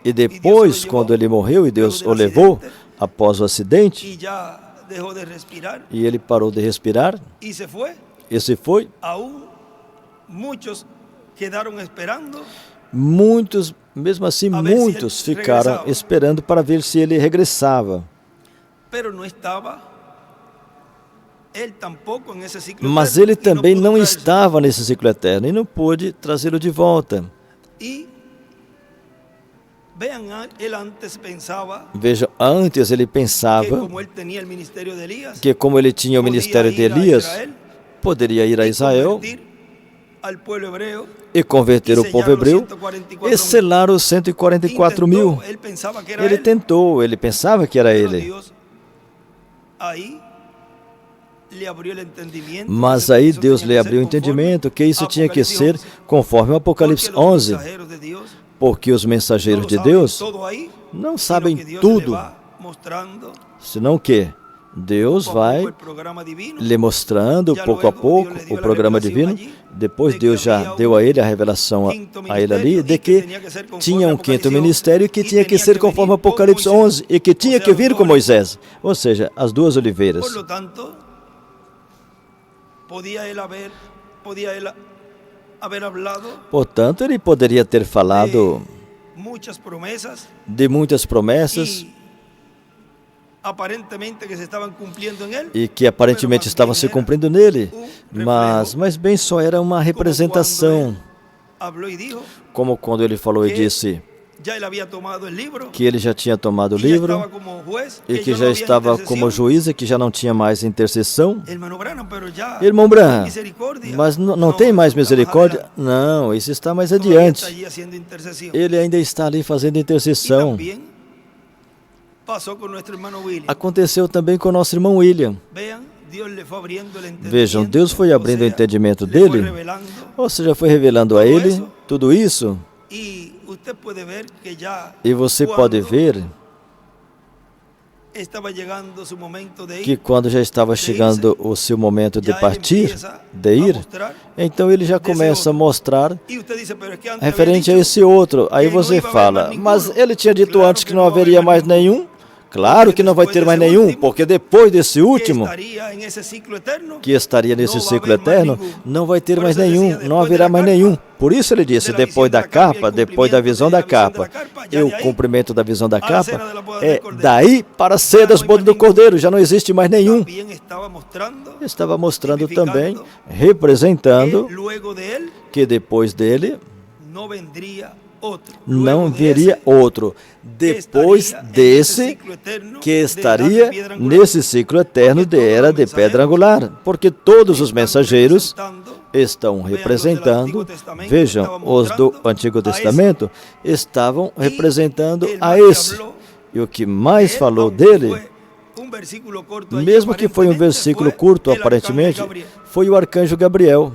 Speaker 2: E depois, quando ele morreu e Deus o levou, após o acidente,
Speaker 1: y ya dejó de respirar
Speaker 2: e ele parou de respirar,
Speaker 1: y se fue,
Speaker 2: e se foi,
Speaker 1: aún muchos quedaron esperando.
Speaker 2: muitos, mesmo assim, muitos ficaram esperando para ver se ele regressava.
Speaker 1: Pero no estaba él tampoco en ese ciclo
Speaker 2: Mas
Speaker 1: eterno,
Speaker 2: ele
Speaker 1: y no
Speaker 2: também
Speaker 1: pudo
Speaker 2: não
Speaker 1: traerse.
Speaker 2: estava nesse ciclo eterno e não pôde trazê-lo de volta.
Speaker 1: Y vean, él antes pensaba
Speaker 2: Vejam, antes ele
Speaker 1: que
Speaker 2: pensava
Speaker 1: como él tenía el ministerio de Elías,
Speaker 2: que, como ele tinha o
Speaker 1: podía
Speaker 2: ministério de
Speaker 1: ir a
Speaker 2: Elias,
Speaker 1: Israel
Speaker 2: poderia ir a
Speaker 1: y
Speaker 2: Israel
Speaker 1: convertir al pueblo hebreo
Speaker 2: e converter o povo hebreu e selar os 144 mil.
Speaker 1: Él pensaba que era
Speaker 2: Ele
Speaker 1: él,
Speaker 2: tentou, ele pensava que era
Speaker 1: pero
Speaker 2: ele.
Speaker 1: Dios ahí le abrió el entendimiento,
Speaker 2: Mas
Speaker 1: que
Speaker 2: aí
Speaker 1: eso
Speaker 2: Deus
Speaker 1: tenía
Speaker 2: lhe
Speaker 1: que
Speaker 2: abriu o
Speaker 1: ser conforme
Speaker 2: entendimento que isso tinha que
Speaker 1: Apocalipse
Speaker 2: ser
Speaker 1: 11,
Speaker 2: conforme o
Speaker 1: porque
Speaker 2: Apocalipse
Speaker 1: los
Speaker 2: 11,
Speaker 1: mensajeros de Dios
Speaker 2: porque os
Speaker 1: no
Speaker 2: mensageiros
Speaker 1: lo
Speaker 2: de
Speaker 1: saben
Speaker 2: Deus
Speaker 1: todo ahí,
Speaker 2: não
Speaker 1: sino
Speaker 2: sabem
Speaker 1: que Dios le
Speaker 2: tudo,
Speaker 1: va mostrando
Speaker 2: senão que Deus
Speaker 1: poco a
Speaker 2: vai
Speaker 1: poco el programa divino.
Speaker 2: lhe mostrando pouco a pouco o programa divino. Depois Deus já deu a ele a revelação a ele ali de que tinha um quinto ministério e que tinha que ser conforme Apocalipse 11 e que tinha que vir com Moisés. Ou seja, as duas oliveiras.
Speaker 1: Por lo tanto, podía él haber hablado
Speaker 2: Portanto, ele poderia ter falado
Speaker 1: de muchas promesas
Speaker 2: de muitas promessas
Speaker 1: y aparentemente que se estaban cumpliendo en él,
Speaker 2: e que aparentemente estavam se cumprindo nele, mas bem só era uma representação,
Speaker 1: habló y dijo,
Speaker 2: como quando ele falou e disse
Speaker 1: ya él había tomado el libro
Speaker 2: que ele já tinha tomado o
Speaker 1: y ya
Speaker 2: livro
Speaker 1: estaba como juez,
Speaker 2: e que
Speaker 1: ya no
Speaker 2: já
Speaker 1: había
Speaker 2: estava
Speaker 1: intercesión.
Speaker 2: como juiz e que já não tinha mais intercessão.
Speaker 1: Hermano Branham, pero ya
Speaker 2: Irmão Branham,
Speaker 1: misericordia.
Speaker 2: mas não tem mais
Speaker 1: está más
Speaker 2: misericórdia?
Speaker 1: adelante.
Speaker 2: Não, isso está mais
Speaker 1: Todavía
Speaker 2: adiante.
Speaker 1: está allí haciendo intercesión.
Speaker 2: Ele ainda está ali fazendo
Speaker 1: Y
Speaker 2: intercessão.
Speaker 1: también pasó con nuestro hermano William.
Speaker 2: Aconteceu também com o nosso irmão William.
Speaker 1: Vean, Dios le fue abriendo el entendimiento.
Speaker 2: Vejam, Deus foi abrindo o entendimento
Speaker 1: le fue
Speaker 2: dele,
Speaker 1: revelando,
Speaker 2: ou seja, foi revelando a ele tudo isso.
Speaker 1: y usted puede ver que ya
Speaker 2: E você
Speaker 1: cuando
Speaker 2: pode ver
Speaker 1: estaba llegando su momento de ir,
Speaker 2: que quando já estava chegando o seu momento de
Speaker 1: ya él
Speaker 2: partir,
Speaker 1: empieza
Speaker 2: de
Speaker 1: a
Speaker 2: ir,
Speaker 1: mostrar,
Speaker 2: então ele já começa a mostrar
Speaker 1: y usted dice, pero es que antes
Speaker 2: referente a
Speaker 1: había dicho
Speaker 2: esse outro. Aí
Speaker 1: que não
Speaker 2: você
Speaker 1: iba a haver
Speaker 2: fala,
Speaker 1: mais
Speaker 2: mas
Speaker 1: ninguno.
Speaker 2: ele tinha dito
Speaker 1: Claro
Speaker 2: antes que
Speaker 1: que
Speaker 2: não
Speaker 1: não vai
Speaker 2: haveria
Speaker 1: haver
Speaker 2: mais
Speaker 1: mais
Speaker 2: nenhum. Claro que não vai ter mais nenhum, porque depois desse
Speaker 1: que
Speaker 2: último,
Speaker 1: estaría en ese ciclo eterno,
Speaker 2: que estaria nesse
Speaker 1: não vai
Speaker 2: ciclo
Speaker 1: haver mais
Speaker 2: eterno,
Speaker 1: ninguno.
Speaker 2: não vai ter
Speaker 1: Por
Speaker 2: mais
Speaker 1: isso ele
Speaker 2: nenhum,
Speaker 1: dizia,
Speaker 2: não
Speaker 1: depois
Speaker 2: haverá
Speaker 1: da
Speaker 2: mais
Speaker 1: capa,
Speaker 2: nenhum. Por isso ele disse,
Speaker 1: da
Speaker 2: depois da
Speaker 1: visão da capa e
Speaker 2: capa, depois da visão da capa, e o cumprimento da visão da capa,
Speaker 1: cena da boda
Speaker 2: é
Speaker 1: do Cordeiro.
Speaker 2: daí para a ceia das bodas do Cordeiro, já não existe mais nenhum.
Speaker 1: también estaba mostrando
Speaker 2: Estava mostrando também,
Speaker 1: que
Speaker 2: representando
Speaker 1: luego de él
Speaker 2: que depois dele
Speaker 1: no vendría otro.
Speaker 2: não
Speaker 1: Luego de
Speaker 2: viria
Speaker 1: ese,
Speaker 2: outro. Depois
Speaker 1: estaria en ese
Speaker 2: desse,
Speaker 1: ciclo eterno
Speaker 2: que
Speaker 1: de edad
Speaker 2: estaria
Speaker 1: de piedra angular.
Speaker 2: nesse ciclo eterno de
Speaker 1: Porque
Speaker 2: era
Speaker 1: todos
Speaker 2: de
Speaker 1: os
Speaker 2: pedra
Speaker 1: mensageiros
Speaker 2: angular, porque todos os
Speaker 1: estão
Speaker 2: mensageiros
Speaker 1: representando,
Speaker 2: estão
Speaker 1: vean,
Speaker 2: representando,
Speaker 1: os do Antigo Testamento
Speaker 2: vejam,
Speaker 1: estavam
Speaker 2: os do
Speaker 1: mostrando
Speaker 2: Antigo
Speaker 1: a
Speaker 2: Testamento estavam
Speaker 1: E
Speaker 2: representando
Speaker 1: ele
Speaker 2: a
Speaker 1: mais
Speaker 2: esse.
Speaker 1: falou
Speaker 2: E o que mais
Speaker 1: él,
Speaker 2: falou
Speaker 1: aunque
Speaker 2: dele,
Speaker 1: fue um versículo corto allí,
Speaker 2: mesmo que foi um
Speaker 1: aparentemente,
Speaker 2: versículo
Speaker 1: fue
Speaker 2: curto,
Speaker 1: el arcángel
Speaker 2: aparentemente,
Speaker 1: Gabriel.
Speaker 2: foi o arcanjo Gabriel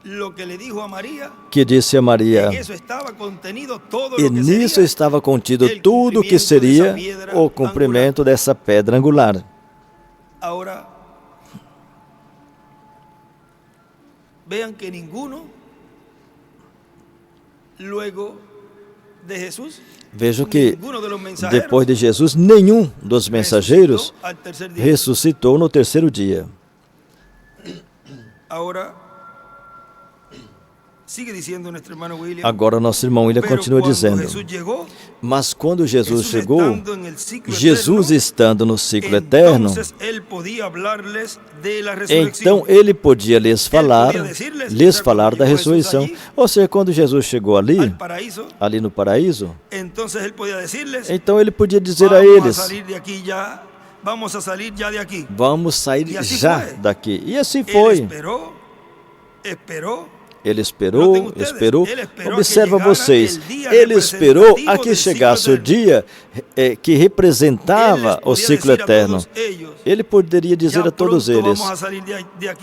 Speaker 1: Lo que le dijo a María,
Speaker 2: que disse a
Speaker 1: en
Speaker 2: Maria,
Speaker 1: eso estaba contenido todo
Speaker 2: e
Speaker 1: lo que
Speaker 2: nisso
Speaker 1: sería
Speaker 2: estava contido
Speaker 1: el
Speaker 2: tudo o que
Speaker 1: cumprimento
Speaker 2: seria
Speaker 1: dessa pedra
Speaker 2: o cumprimento dessa pedra angular.
Speaker 1: Ahora, vean que ninguno, luego de Jesús,
Speaker 2: Vejam que
Speaker 1: ninguno de los mensajeros
Speaker 2: depois de Jesus, nenhum dos mensageiros
Speaker 1: resucitó al tercer día.
Speaker 2: ressuscitou no terceiro dia.
Speaker 1: Ahora, sigue diciendo nuestro hermano William,
Speaker 2: Agora nosso irmão William
Speaker 1: pero
Speaker 2: continua
Speaker 1: cuando
Speaker 2: dizendo,
Speaker 1: Jesús llegó,
Speaker 2: mas quando Jesus
Speaker 1: Jesús
Speaker 2: chegou,
Speaker 1: estando en el ciclo
Speaker 2: Jesus
Speaker 1: eterno,
Speaker 2: estando no ciclo eterno,
Speaker 1: entonces él podía hablarles de la resurrección.
Speaker 2: então ele podia lhes falar da
Speaker 1: quando
Speaker 2: ressurreição.
Speaker 1: Jesus
Speaker 2: Ou seja, quando Jesus chegou ali,
Speaker 1: al paraíso,
Speaker 2: ali no paraíso,
Speaker 1: entonces él podía decirles,
Speaker 2: então ele podia dizer a
Speaker 1: vamos a
Speaker 2: eles,
Speaker 1: salir de aquí ya, vamos a salir ya de aquí.
Speaker 2: vamos sair
Speaker 1: E assim
Speaker 2: já
Speaker 1: foi.
Speaker 2: daqui. E assim
Speaker 1: Él
Speaker 2: foi.
Speaker 1: esperó,
Speaker 2: Ele esperou, esperou. Observa vocês, ele esperou a que chegasse o dia que representava o ciclo eterno. Ele poderia dizer a todos eles: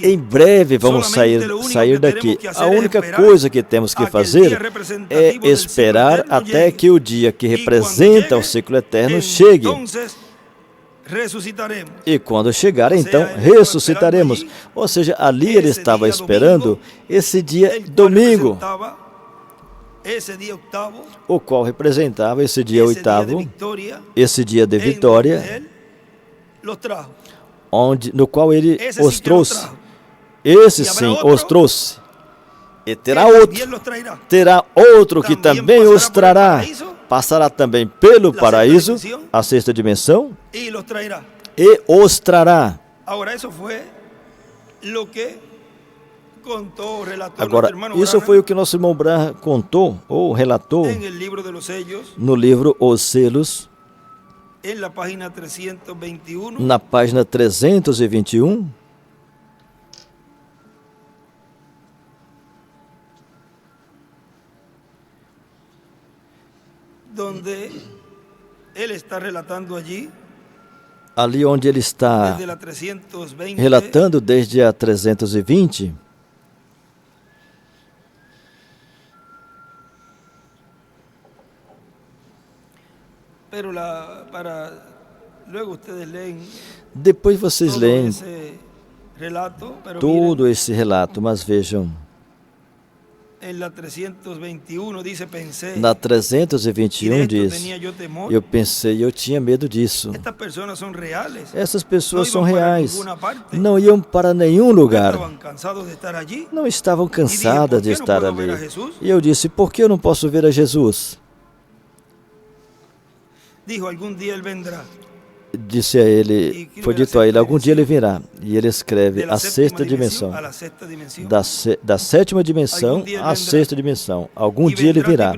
Speaker 2: em breve vamos sair daqui. A única coisa que temos que fazer é esperar até que o dia que representa o ciclo eterno chegue. E quando chegar, então, ressuscitaremos. Ou seja, ali ele estava esperando esse dia domingo, o qual representava esse dia oitavo, esse dia de vitória, no qual ele os trouxe. Esse sim os trouxe. E terá outro que também os trará. Passará também pelo paraíso, a sexta dimensão, e os trará. Agora, isso foi o que nosso irmão Branham contou, ou relatou, no livro Os Selos, na página 321, ali onde ele está relatando desde a 320, depois vocês leem todo esse relato, mas vejam, na 321 diz: eu pensei, eu tinha medo disso. Essas pessoas são reais, não iam para nenhum lugar, não estavam cansadas de estar ali. E eu disse: por que eu não posso ver a Jesus? Disse a ele, foi dito a ele, algum dia ele virá. E ele escreve a sexta dimensão, da sétima dimensão à sexta dimensão. Algum dia ele virá,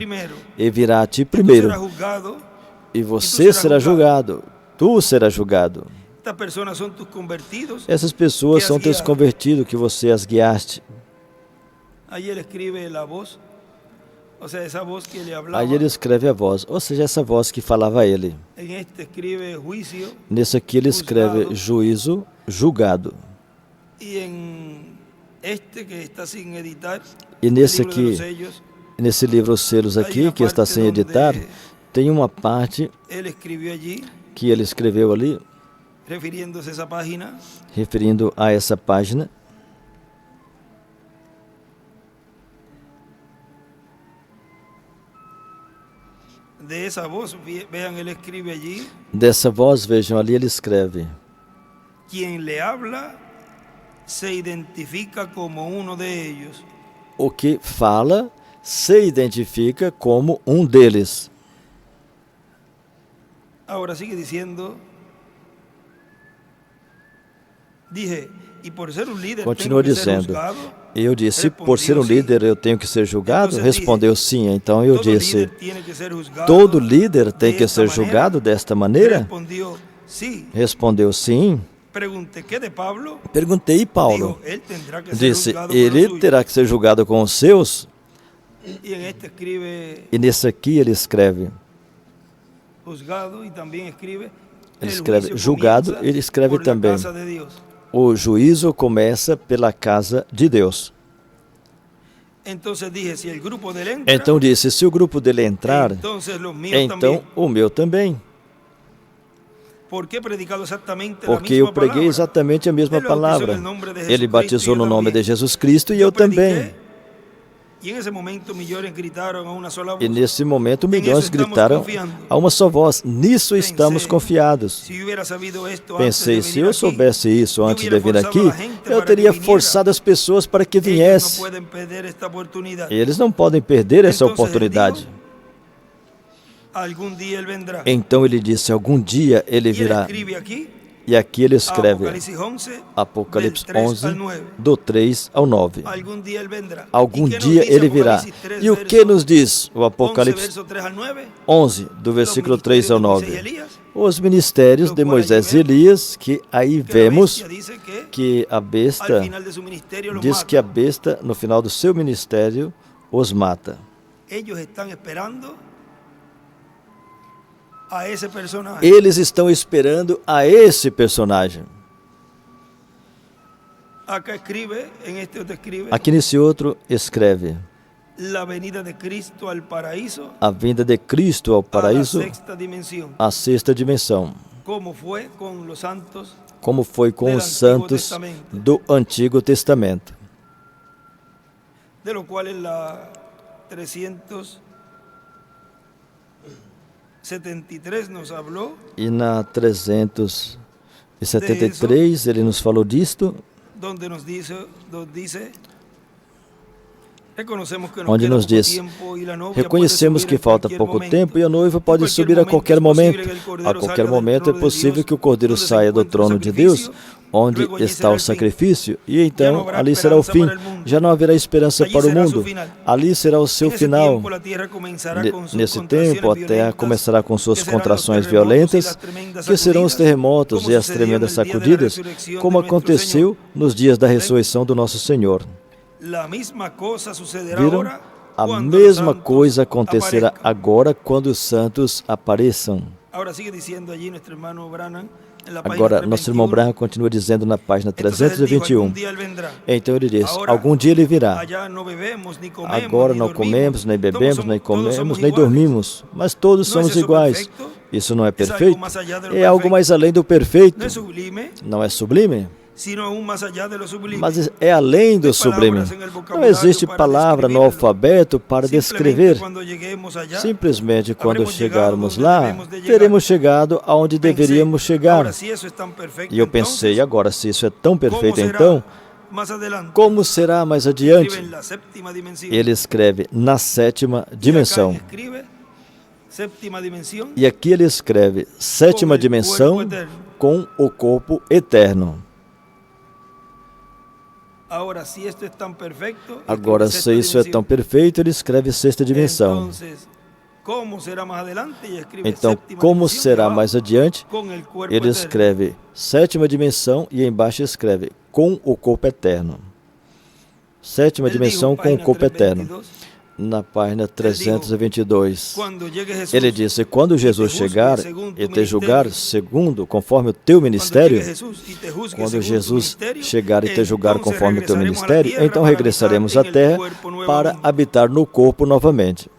Speaker 2: e virá a ti primeiro, e você será julgado, tu serás julgado. Essas pessoas são teus convertidos, que você as guiaste. Aí ele escreve a voz, ou seja, essa voz que falava a ele. Nesse aqui ele escreve juízo, julgado. E nesse aqui, nesse livro Os Selos aqui, que está sem editar, tem uma parte que ele escreveu ali, referindo a essa página. Dessa voz, vejam, ali ele escreve: o que fala se identifica como um deles.
Speaker 1: Agora sigue dizendo,
Speaker 2: continua dizendo, eu disse, por ser um líder eu tenho que ser julgado? Respondeu sim. Então eu disse, todo líder tem que ser julgado desta maneira? Respondeu sim. Perguntei, Paulo. Disse, ele terá que ser julgado com os seus? E nesse aqui ele escreve, julgado, ele escreve também, o juízo começa pela casa de Deus. Então disse, se o grupo dele entrar, então o meu também. Porque eu preguei exatamente a mesma palavra. Ele batizou no nome de Jesus Cristo e eu também. E nesse momento milhões gritaram a uma só voz, nisso estamos confiados. Pensei, se eu soubesse isso antes de vir aqui, eu teria forçado as pessoas para que viessem. Eles não podem perder essa oportunidade. Então ele disse, algum dia ele virá. E aqui ele escreve, Apocalipse 11, do 3 ao 9. Algum dia ele virá. E o que nos diz o Apocalipse 11, do versículo 3 ao 9? os ministérios de Moisés e Elias, que aí vemos que a besta, diz que a besta, no final do seu ministério, os mata. Eles estão esperando a esse personagem. Aqui nesse outro escreve: a vinda de Cristo ao paraíso, a sexta dimensão. Como foi com os santos do Antigo Testamento. E na 373 ele nos falou disto, onde nos diz: reconhecemos que falta pouco tempo e a noiva pode subir a qualquer momento. A qualquer momento é possível que o Cordeiro saia do trono de Deus, onde está o sacrifício, e então ali será o fim. Já não haverá esperança para o mundo. Ali será o seu final. Nesse tempo, a terra começará com suas contrações violentas, que serão os terremotos e as tremendas sacudidas, como aconteceu nos dias da ressurreição do nosso Senhor. Viram? A mesma coisa acontecerá agora quando os santos apareçam. Agora, nosso irmão Branham continua dizendo na página 321. Então ele diz: algum dia ele virá. Agora não comemos, nem bebemos, nem comemos, nem dormimos, mas todos somos iguais. Isso não é perfeito? É algo mais além do perfeito. Não é sublime? Mas é além do sublime. Não existe palavra no alfabeto para descrever. Simplesmente quando chegarmos lá, teremos chegado aonde deveríamos chegar. E eu pensei, agora, se isso é tão perfeito, então, como será mais adiante? Ele escreve na sétima dimensão. E aqui ele escreve sétima dimensão com o corpo eterno. Agora, se isso é tão perfeito, ele escreve sexta dimensão. Então, como será mais adiante? Ele escreve sétima dimensão e embaixo escreve com o corpo eterno. Sétima dimensão com o corpo eterno. Na página 322, ele disse: quando Jesus chegar e te julgar segundo, conforme o teu ministério, quando Jesus chegar e te julgar conforme o teu ministério, então regressaremos à terra para habitar no corpo novamente.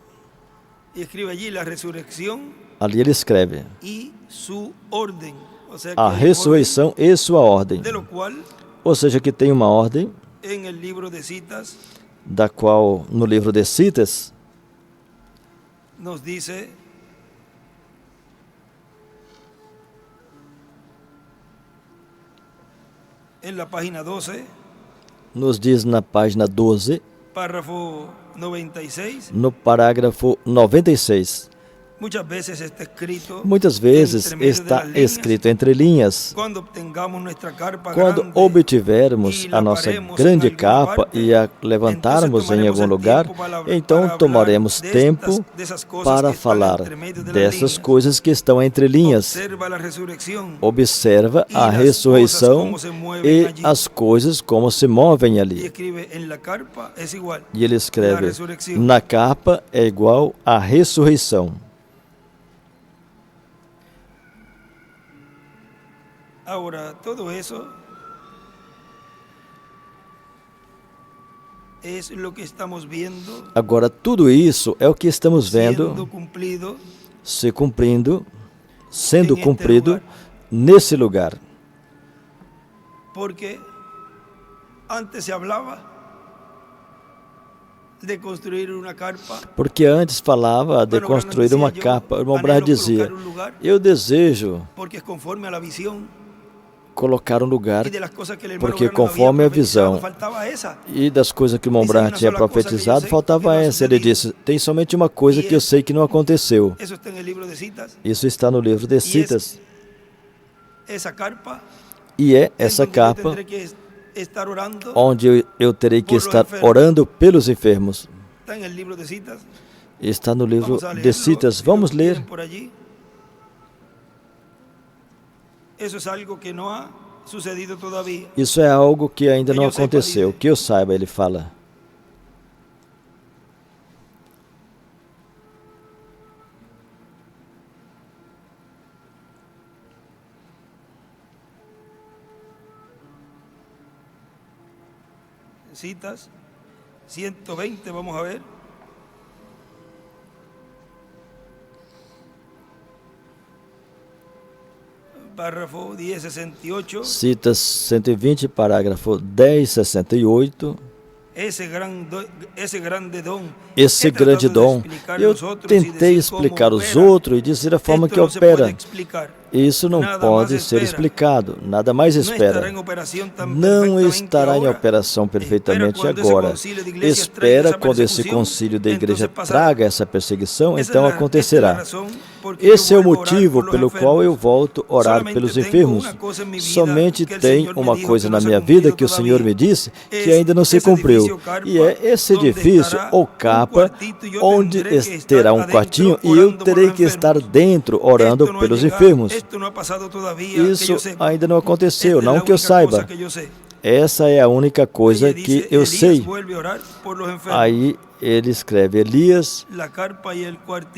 Speaker 2: Ali ele escreve a ressurreição e sua ordem, ou seja, que tem uma ordem, da qual no livro de Citas nos diz na página 12, no parágrafo 96. Muitas vezes está escrito entre linhas. Quando obtivermos a nossa grande capa e a levantarmos em algum lugar, então tomaremos tempo para falar dessas coisas que estão entre linhas. Observa a ressurreição e as coisas como se movem ali. E ele escreve: na capa é igual à ressurreição. Agora, tudo isso é o que estamos vendo se cumprindo, sendo cumprido nesse lugar. Porque antes se falava de construir uma carpa. Porque antes falava de construir uma capa. O irmão Branham dizia: eu desejo colocar um lugar, porque conforme a visão e das coisas que o irmão Branham tinha profetizado, faltava essa. Ele disse: tem somente uma coisa que eu sei que não aconteceu. Isso está no livro de Citas. E é essa capa onde eu terei que estar orando pelos enfermos. Está no livro de Citas. Vamos ler. Isso é algo que ainda não aconteceu. Que eu saiba, ele fala.
Speaker 1: Citas 120, vamos a ver. Párrafo 1068.
Speaker 2: Citas 120, parágrafo 1068.
Speaker 1: Esse
Speaker 2: grande dom, eu tentei explicar os outros e dizer a forma que opera. Isso não pode ser explicado, nada mais espera. Não estará em operação perfeitamente agora. Espera quando esse concílio da igreja traga essa perseguição, então acontecerá. Esse é o motivo pelo qual eu volto a orar pelos enfermos. Somente tem uma coisa na minha vida que o Senhor me disse que ainda não se cumpriu. E é esse edifício, ou capa, onde terá um quartinho e eu terei que estar dentro orando pelos enfermos. Isso ainda não aconteceu, não que eu saiba. Essa é a única coisa que eu sei. Aí ele escreve, Elias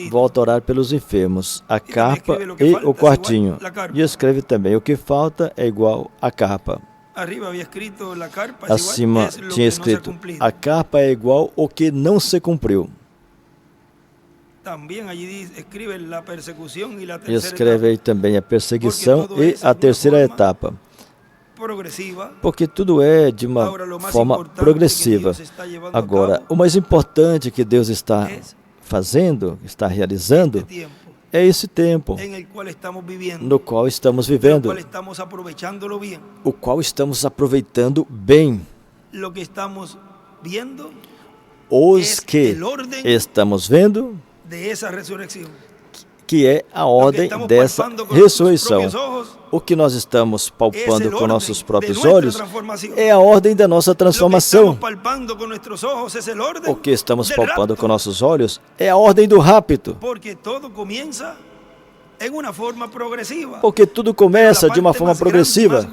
Speaker 2: volta a orar pelos enfermos, a capa e o quartinho. E escreve também, o que falta é igual à capa. Acima tinha escrito, a capa é igual ao que não se cumpriu. Escreve aí também a perseguição e a terceira etapa. Porque tudo é de uma forma progressiva. Agora, o mais importante que Deus está fazendo, está realizando, é esse tempo no qual estamos vivendo, o qual estamos aproveitando bem. Os que estamos vendo, que é a ordem dessa ressurreição. O que nós estamos palpando com nossos próprios olhos é a ordem da nossa transformação. O que estamos palpando com nossos olhos é a ordem do rapto. Porque tudo começa de uma forma progressiva.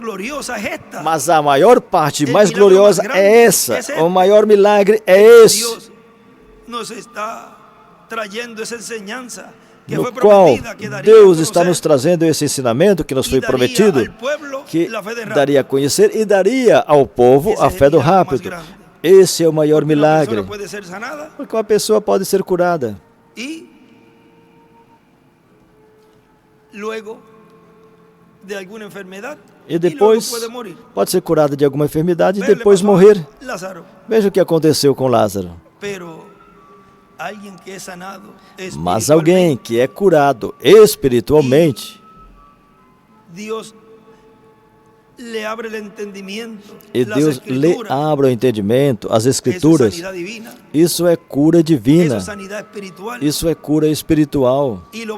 Speaker 2: Mas a maior parte mais gloriosa é essa. O maior milagre é esse. No qual Deus está nos trazendo esse ensinamento que nos foi prometido, que daria a conhecer e daria ao povo a fé do rapto. Esse é o maior milagre, porque uma pessoa pode ser curada. E depois pode ser curada de alguma enfermidade e depois morrer. Veja o que aconteceu com Lázaro. Mas alguém que é curado espiritualmente, e Deus lhe abre o entendimento, as Escrituras, isso é cura divina, isso é cura espiritual, e o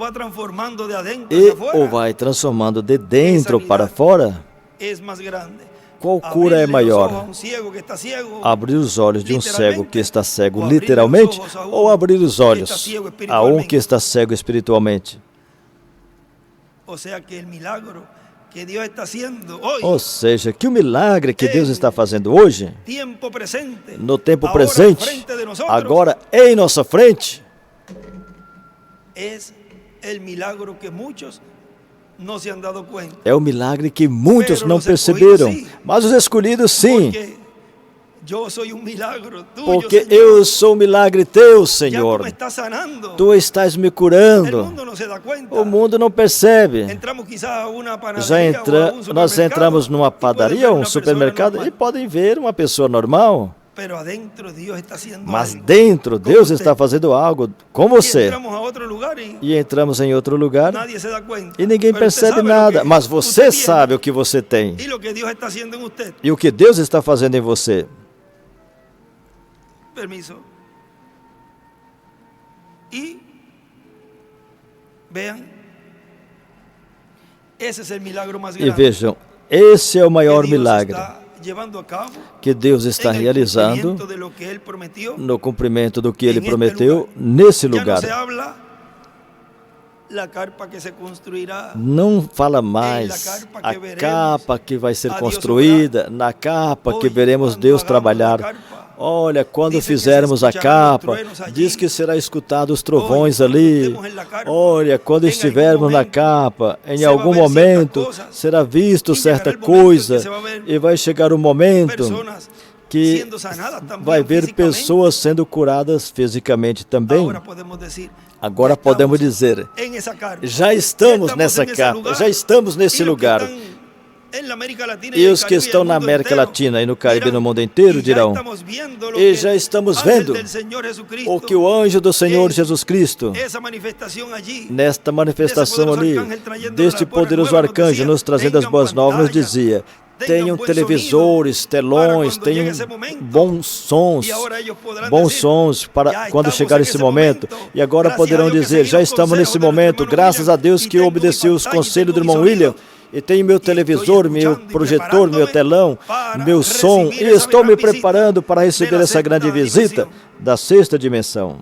Speaker 2: vai transformando de dentro para fora. Qual cura é maior? Abrir os olhos de um cego que está cego literalmente ou abrir os olhos a um que está cego espiritualmente? Ou seja, que o milagre que Deus está fazendo hoje, no tempo presente, agora em nossa frente, é o milagre que muitos não perceberam, mas os escolhidos sim. Porque eu sou um milagre teu, Senhor. Tu estás me curando. O mundo não percebe. Nós entramos numa padaria ou um supermercado e podem ver uma pessoa normal. Mas dentro Deus está fazendo algo com você. E entramos em outro lugar e ninguém percebe nada. Mas você sabe o que você tem e o que Deus está fazendo em você.
Speaker 1: Permiso. E
Speaker 2: vejam, esse é o maior milagre que Deus está realizando no cumprimento do que Ele prometeu nesse lugar. Não fala mais a capa que vai ser construída, na capa que veremos Deus trabalhar. Olha, quando fizermos a capa, diz que será escutado os trovões ali. Olha, quando estivermos na capa, em algum momento será visto certa coisa e vai chegar um momento que vai ver pessoas sendo curadas fisicamente também. Agora podemos dizer, já estamos nessa capa, já estamos nesse lugar. E os que estão na América Latina e no Caribe e no mundo inteiro dirão, e já estamos vendo o que o anjo do Senhor Jesus Cristo, nesta manifestação ali, deste poderoso arcanjo nos trazendo as boas novas, nos dizia, tenham televisores, telões, tenham bons sons para quando chegar esse momento. E agora poderão dizer, já estamos nesse momento, graças a Deus que eu obedeci os conselhos do irmão William, e tenho meu televisor, meu projetor, meu telão, meu som, e estou me preparando para receber essa grande visita da sexta dimensão.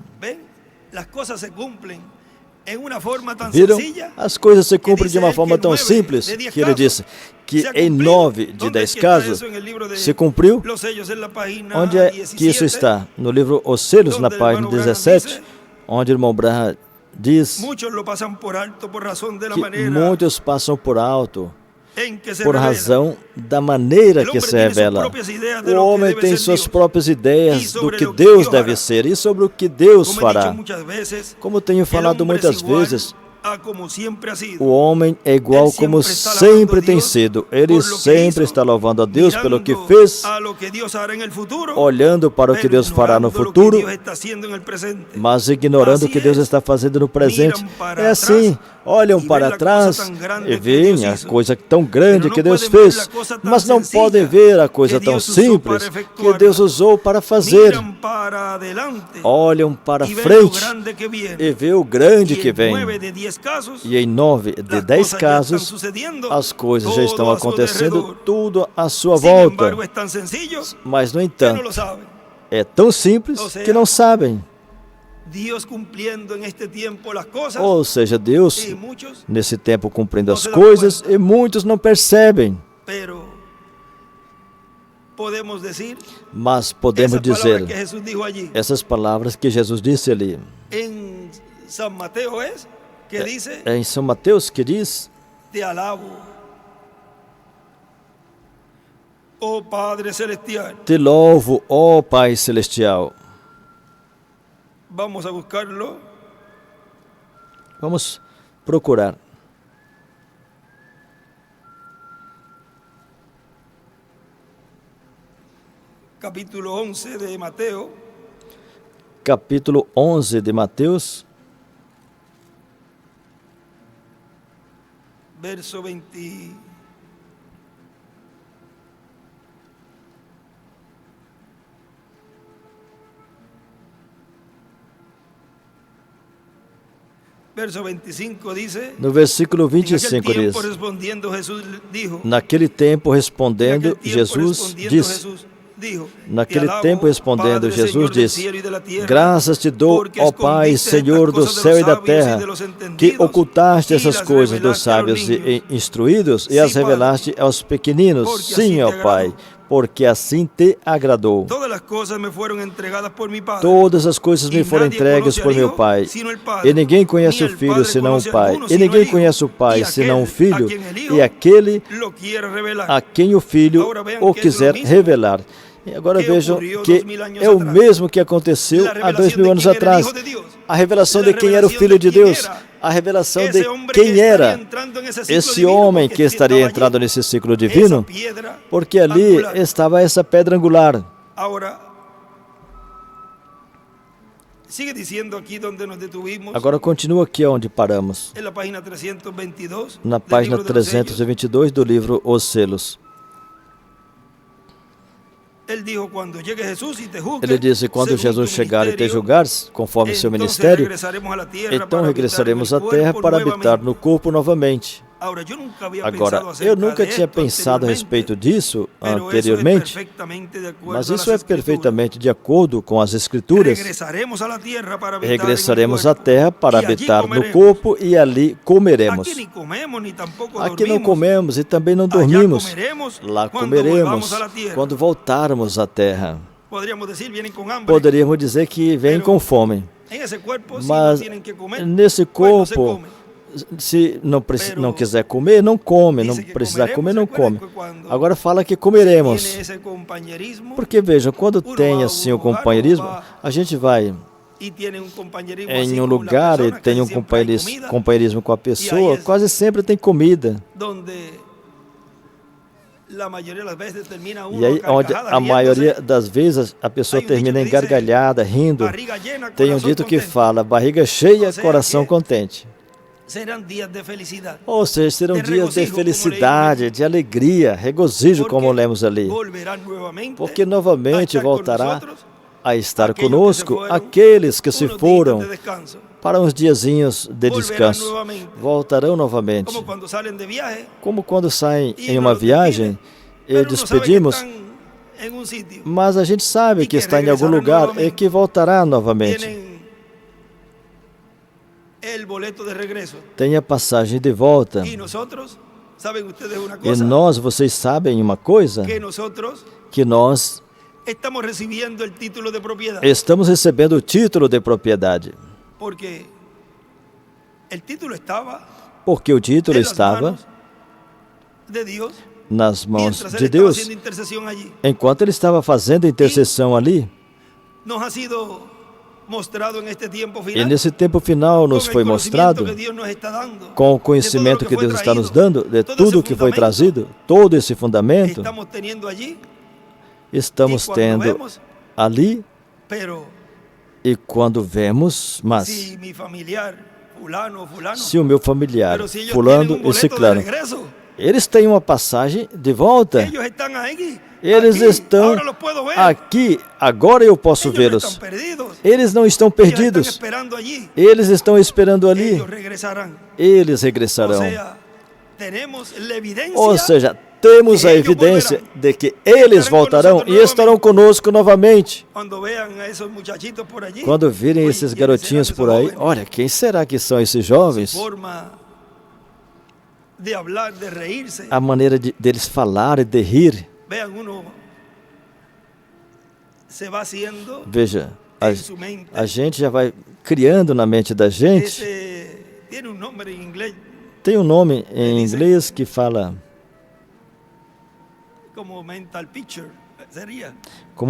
Speaker 2: Viram? As coisas se cumprem de uma forma tão simples que ele disse que em 9 de 10 casos se cumpriu. Onde é que isso está? No livro Os Selos, na página 17, onde o irmão Branham diz que muitos passam por alto por razão da maneira que se revela. O homem tem suas próprias ideias do que Deus deve ser e sobre o que Deus fará. Como tenho falado muitas vezes, o homem é igual como sempre tem sido. Ele sempre está louvando a Deus pelo que fez, olhando para o que Deus fará no futuro, mas ignorando o que Deus está fazendo no presente. É assim, olham para trás e veem a coisa tão grande que Deus fez, mas não podem ver a coisa tão simples que Deus usou para fazer. Olham para frente e vê o grande que vem. E em 9 de 10 casos, as coisas já estão acontecendo tudo à sua volta. Mas, no entanto, é tão simples que não sabem. Ou seja, Deus, nesse tempo, cumprindo as coisas, e muitos não percebem. Mas podemos dizer essas palavras que Jesus disse ali. É em São Mateus que diz:
Speaker 1: Te alabo, ó Padre Celestial.
Speaker 2: Te louvo, ó Pai Celestial.
Speaker 1: Vamos a buscarlo.
Speaker 2: Vamos procurar.
Speaker 1: Capítulo 11 de Mateus.
Speaker 2: Capítulo 11 de Mateus.
Speaker 1: Verso 20. Verso 25 dice,
Speaker 2: no versículo 25 diz, naquele tempo respondendo, Jesus disse, graças te dou, ó Pai, Senhor do céu e da terra, que ocultaste essas coisas dos sábios e instruídos e as revelaste aos pequeninos. Sim, ó Pai, porque assim te agradou. Todas as coisas me foram entregues por meu Pai, e ninguém conhece o Filho senão o Pai, e ninguém conhece o Pai senão o Filho, e aquele a quem o Filho o quiser revelar. E agora vejam que é o mesmo que aconteceu há 2000 anos atrás. A revelação de quem era o Filho de Deus, a revelação de quem era esse homem que estaria entrando nesse ciclo divino, porque ali estava essa pedra angular. Agora continua aqui onde paramos, na página 322 do livro Os Selos. Ele disse, quando Jesus chegar e te julgar, conforme seu ministério, então regressaremos à terra para habitar no corpo novamente. Agora, eu nunca tinha pensado a respeito disso anteriormente, mas isso é perfeitamente de acordo com as Escrituras. Regressaremos à terra para habitar no corpo e ali comeremos. Aqui não comemos e também não dormimos. Lá comeremos quando voltarmos à terra. Poderíamos dizer que vêm com fome. Mas nesse corpo, se não quiser comer, não come. Não precisar comer, não come. Agora fala que comeremos. Porque vejam, quando tem assim o companheirismo, a gente vai em um lugar e tem um companheirismo com a pessoa, quase sempre tem comida. E aí, onde a maioria das vezes a pessoa termina engargalhada, rindo. Tem um dito que fala, barriga cheia, coração contente. Ou seja, serão dias de felicidade, de alegria, regozijo, como lemos ali. Porque novamente voltará a estar conosco aqueles que se foram para uns diazinhos de descanso. Voltarão novamente. Como quando saem em uma viagem e despedimos, mas a gente sabe que está em algum lugar e que voltará novamente. Tem a passagem de volta. E nós, vocês sabem uma coisa? Que nós estamos recebendo o título de propriedade. Porque o título estava nas mãos de Deus. Enquanto Ele estava fazendo intercessão ali, e nesse tempo final nos foi mostrado, com o conhecimento que Deus está nos dando, de tudo que foi trazido, todo esse fundamento, estamos tendo ali, e quando vemos, mas se o meu familiar, fulano e ciclano, eles têm uma passagem de volta, eles estão aqui, agora eu posso vê-los. Eles não estão perdidos, eles estão esperando ali, eles regressarão. Ou seja, temos a evidência de que eles voltarão e estarão conosco novamente. Quando virem esses garotinhos por aí, olha, quem será que são esses jovens? A maneira deles falar e de rir. Veja, a gente já vai criando na mente da gente. Tem um nome em inglês que fala como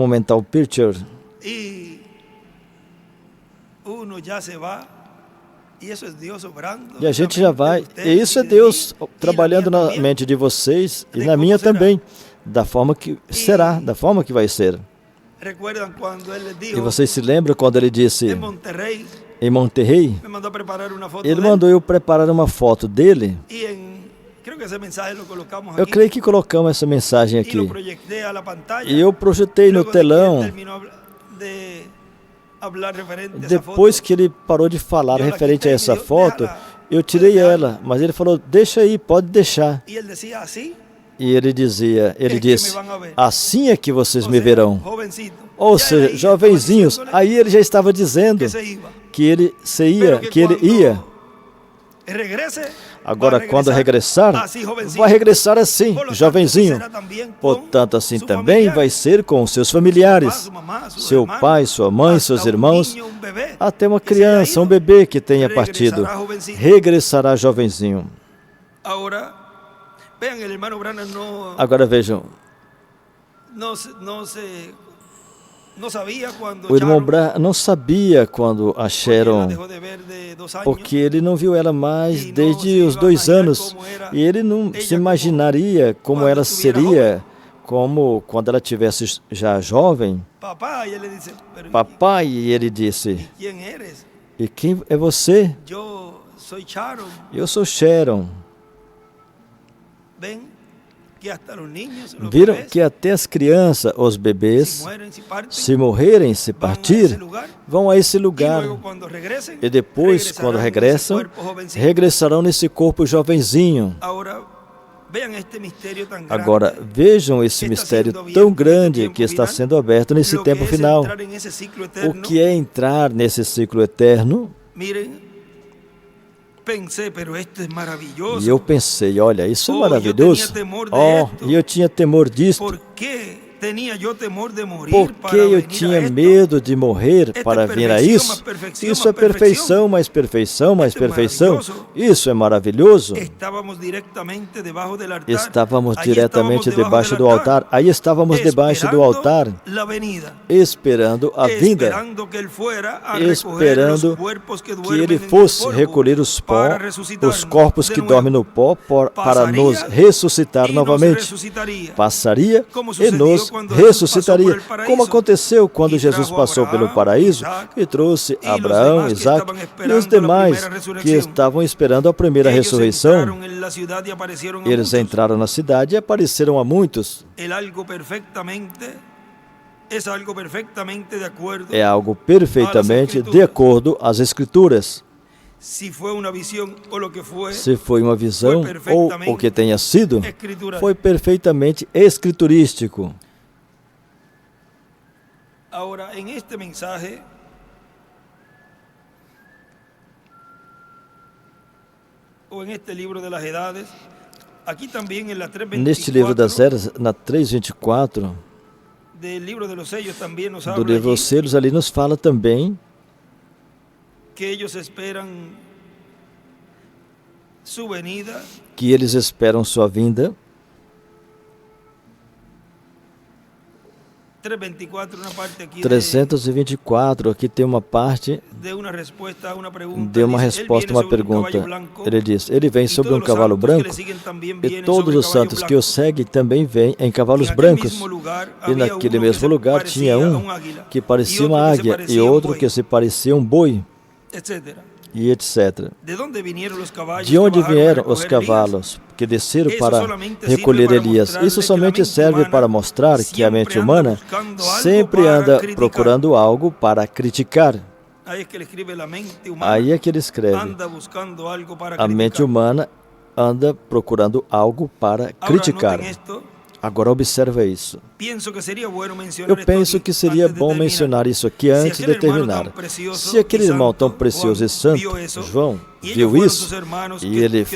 Speaker 2: mental picture. E a gente já vai, e isso é Deus trabalhando na mente de vocês e na minha também, da forma que será, da forma que vai ser. E vocês se lembram quando Ele disse em Monterrey? Ele mandou eu preparar uma foto dele. Eu creio que colocamos essa mensagem aqui. E eu projetei no telão. Depois que ele parou de falar referente a essa foto, eu tirei ela, mas ele falou, deixa aí, pode deixar. E ele disse, assim é que vocês me verão. Ou seja, jovenzinhos, aí ele já estava dizendo que ele ia. Agora, quando regressar, vai regressar assim, jovenzinho. Portanto, assim também vai ser com os seus familiares, seu pai, sua mãe, seus irmãos, até uma criança, um bebê que tenha partido, regressará jovenzinho. Agora vejam, o irmão Branham não sabia quando a Sharon, porque ele não viu ela mais desde os 2 anos, e ele não se imaginaria como ela seria, como quando ela tivesse já jovem. Papai, e ele disse, e quem é você? Eu sou Sharon. Viram que até as crianças, os bebês, se morrerem, se partirem, vão a esse lugar. E depois, quando regressam, regressarão nesse corpo jovenzinho. Agora, vejam esse mistério tão grande que está sendo aberto nesse tempo final. O que é entrar nesse ciclo eterno? E eu pensei, olha, isso é maravilhoso. E eu tinha temor disto. Por que eu tinha medo de morrer para vir a isso? Isso é perfeição, mais perfeição, mais perfeição. Isso é maravilhoso. Estávamos diretamente debaixo do altar. Aí estávamos debaixo do altar, esperando a vinda, esperando que Ele fosse recolher os corpos que dormem no pó para nos ressuscitar novamente. Passaria e nos ressuscitaria, como aconteceu quando Jesus passou pelo paraíso e trouxe Abraão, Isaac e os demais que estavam esperando a primeira ressurreição. Eles entraram na cidade e apareceram a muitos. É algo perfeitamente de acordo às Escrituras. Se foi uma visão ou o que tenha sido, foi perfeitamente escriturístico.
Speaker 1: Ahora, en este mensaje, o en este libro de las edades, aquí también en la 324,
Speaker 2: neste livro das eras, na 324,
Speaker 1: del livro de los sellos, também nos
Speaker 2: do
Speaker 1: habla
Speaker 2: livro dos selos, ali nos fala também
Speaker 1: que eles esperam sua venida,
Speaker 2: que eles esperam sua vinda. 324, aqui tem uma parte de uma resposta a uma pergunta. Ele diz, ele vem sobre um cavalo branco e todos os santos que o seguem também vêm em cavalos brancos. E naquele mesmo lugar tinha um que parecia uma águia e outro que se parecia um boi, e etc. De onde vieram os cavalos que desceram para recolher Elias? Isso somente serve para mostrar que a mente humana sempre anda procurando algo para criticar. Aí é que ele escreve, a mente humana anda procurando algo para criticar. Agora observa isso. Eu penso que seria bom mencionar isso aqui antes de terminar. Se aquele irmão tão precioso e santo, João, viu isso, e ele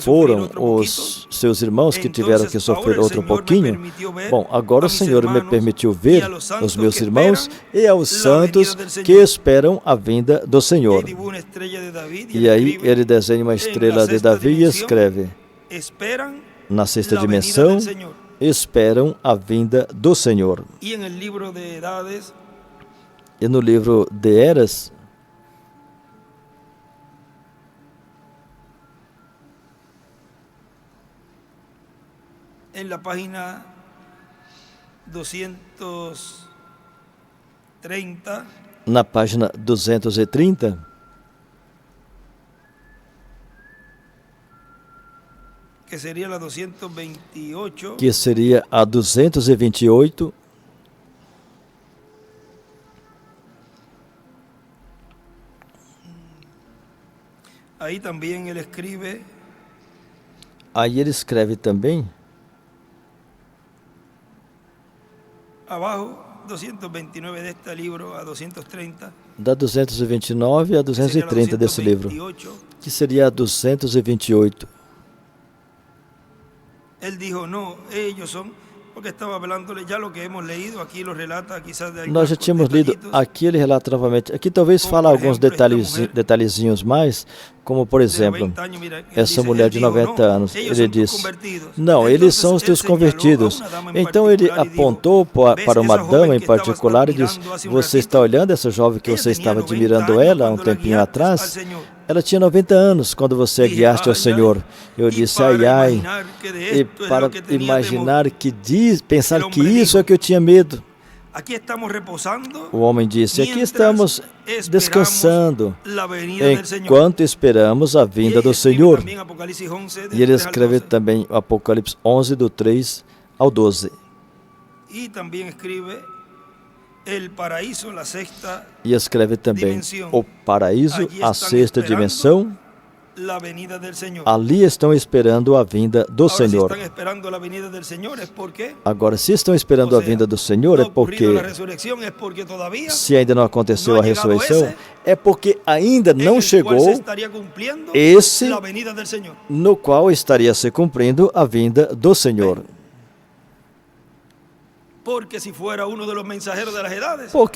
Speaker 2: foram os seus irmãos que tiveram que sofrer outro pouquinho, bom, agora o Senhor me permitiu ver os meus irmãos e aos santos que esperam a vinda do Senhor. E aí ele desenha uma estrela de Davi e escreve, na sexta dimensão, esperam a vinda do Senhor. E no livro de Eras,
Speaker 1: na página 230,
Speaker 2: na página 230,
Speaker 1: que seria a 228,
Speaker 2: que seria a 228,
Speaker 1: aí também ele
Speaker 2: escreve também,
Speaker 1: abaixo, 229 deste livro a 230,
Speaker 2: da 229 a 230 desse livro, que seria a 228.
Speaker 1: Ele disse, não, eles são, porque estava falando já o que hemos leído, aqui lo relata, quizás de
Speaker 2: nós já tínhamos lido, aqui ele relata novamente, aqui talvez fala alguns detalhezinhos mais, como por exemplo, essa mulher de 90 anos, ele diz, não, eles são os teus convertidos. Então ele apontou para uma dama em particular e disse, você está olhando essa jovem que você estava admirando ela há um tempinho atrás? Ela tinha 90 anos quando você guiaste ao Senhor. Eu disse, ai, ai. E para imaginar pensar que isso é que eu tinha medo. O homem disse: aqui estamos descansando enquanto esperamos a vinda do Senhor. E ele escreve também o Apocalipse 11, do 3 ao 12. E escreve também o paraíso, a sexta dimensão. Ali estão esperando a vinda do Senhor. Agora, se estão esperando a vinda do Senhor, é porque, se ainda não aconteceu a ressurreição, é porque ainda não chegou esse no qual estaria se cumprindo a vinda do Senhor. Porque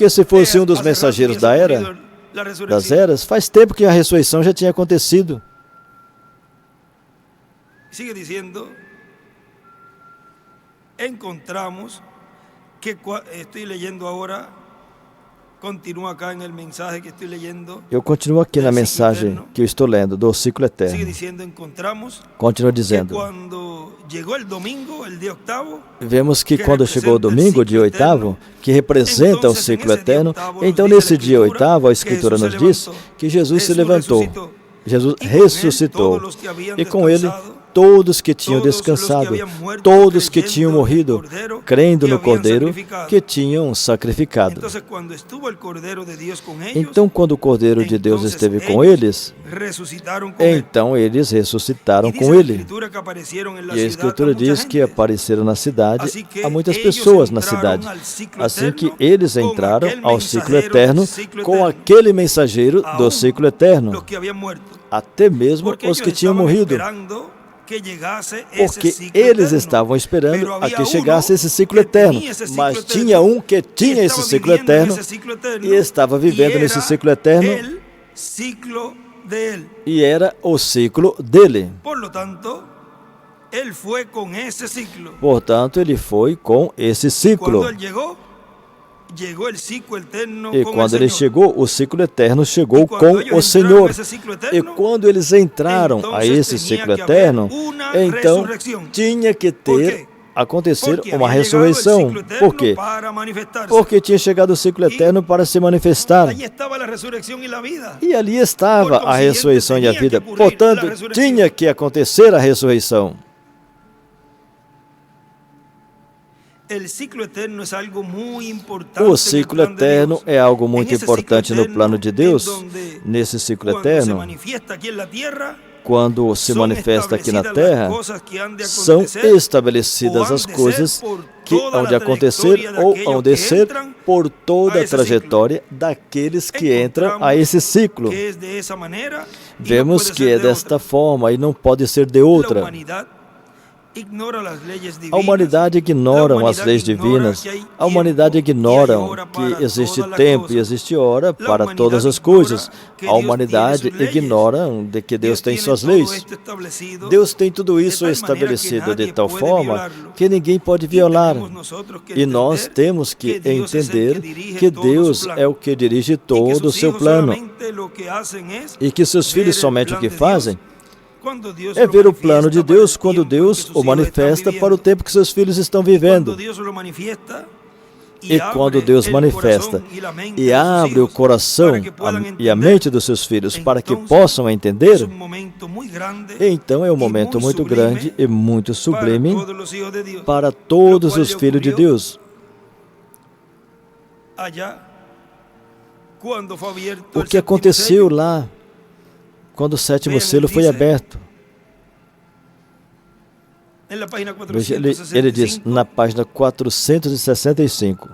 Speaker 2: se fosse um dos mensageiros da era, das eras, faz tempo que a ressurreição já tinha acontecido.
Speaker 1: Sigue dizendo, encontramos que, estou lendo agora, continua acá no mensagem que estou lendo.
Speaker 2: Eu continuo aqui na mensagem que eu estou lendo, do ciclo eterno.
Speaker 1: Sigue dizendo, encontramos,
Speaker 2: continua dizendo,
Speaker 1: que quando chegou o domingo, o dia oitavo,
Speaker 2: vemos que quando chegou o domingo, o dia oitavo, que representa o ciclo eterno, então nesse dia oitavo, a Escritura nos diz que Jesus se levantou, Jesus ressuscitou, e com ele todos que tinham descansado, todos que tinham morrido, crendo no Cordeiro que tinham sacrificado. Então, quando o Cordeiro de Deus esteve com eles, então eles ressuscitaram com ele. E a Escritura diz que apareceram na cidade, há muitas pessoas na cidade. Assim que eles entraram ao ciclo eterno com aquele mensageiro do ciclo eterno, até mesmo os que tinham morrido. Porque eles estavam esperando a que chegasse esse ciclo eterno, mas tinha um que tinha esse ciclo eterno e estava vivendo nesse ciclo eterno, e era o ciclo dele. Portanto, ele foi com esse ciclo. E quando ele chegou, o ciclo eterno chegou com o Senhor. E quando eles entraram a esse ciclo eterno, então tinha que acontecer uma ressurreição. Por quê? Porque tinha chegado o ciclo eterno para se manifestar. E ali estava a ressurreição e a vida. Portanto, tinha que acontecer a ressurreição. O ciclo eterno é algo muito importante no plano de Deus. Nesse ciclo eterno, quando se manifesta aqui na Terra, são estabelecidas as coisas que hão de acontecer ou hão de ser por toda a trajetória daqueles que entram a esse ciclo. Vemos que é desta forma e não pode ser de outra. A humanidade ignora as leis divinas, a humanidade ignora que existe tempo e existe hora para todas as coisas. A humanidade ignora de que Deus tem suas leis. Deus tem tudo isso estabelecido de tal forma que ninguém pode violar. E nós temos que entender que Deus é o que dirige todo o seu plano e que seus filhos somente o que fazem é ver o plano de Deus quando Deus o manifesta para o tempo que seus filhos estão vivendo. E quando Deus manifesta e abre o coração e a mente dos seus filhos para que possam entender, então é um momento muito grande e muito sublime para todos os filhos de Deus. O que aconteceu lá, quando o sétimo selo foi aberto? Ele diz na página 465.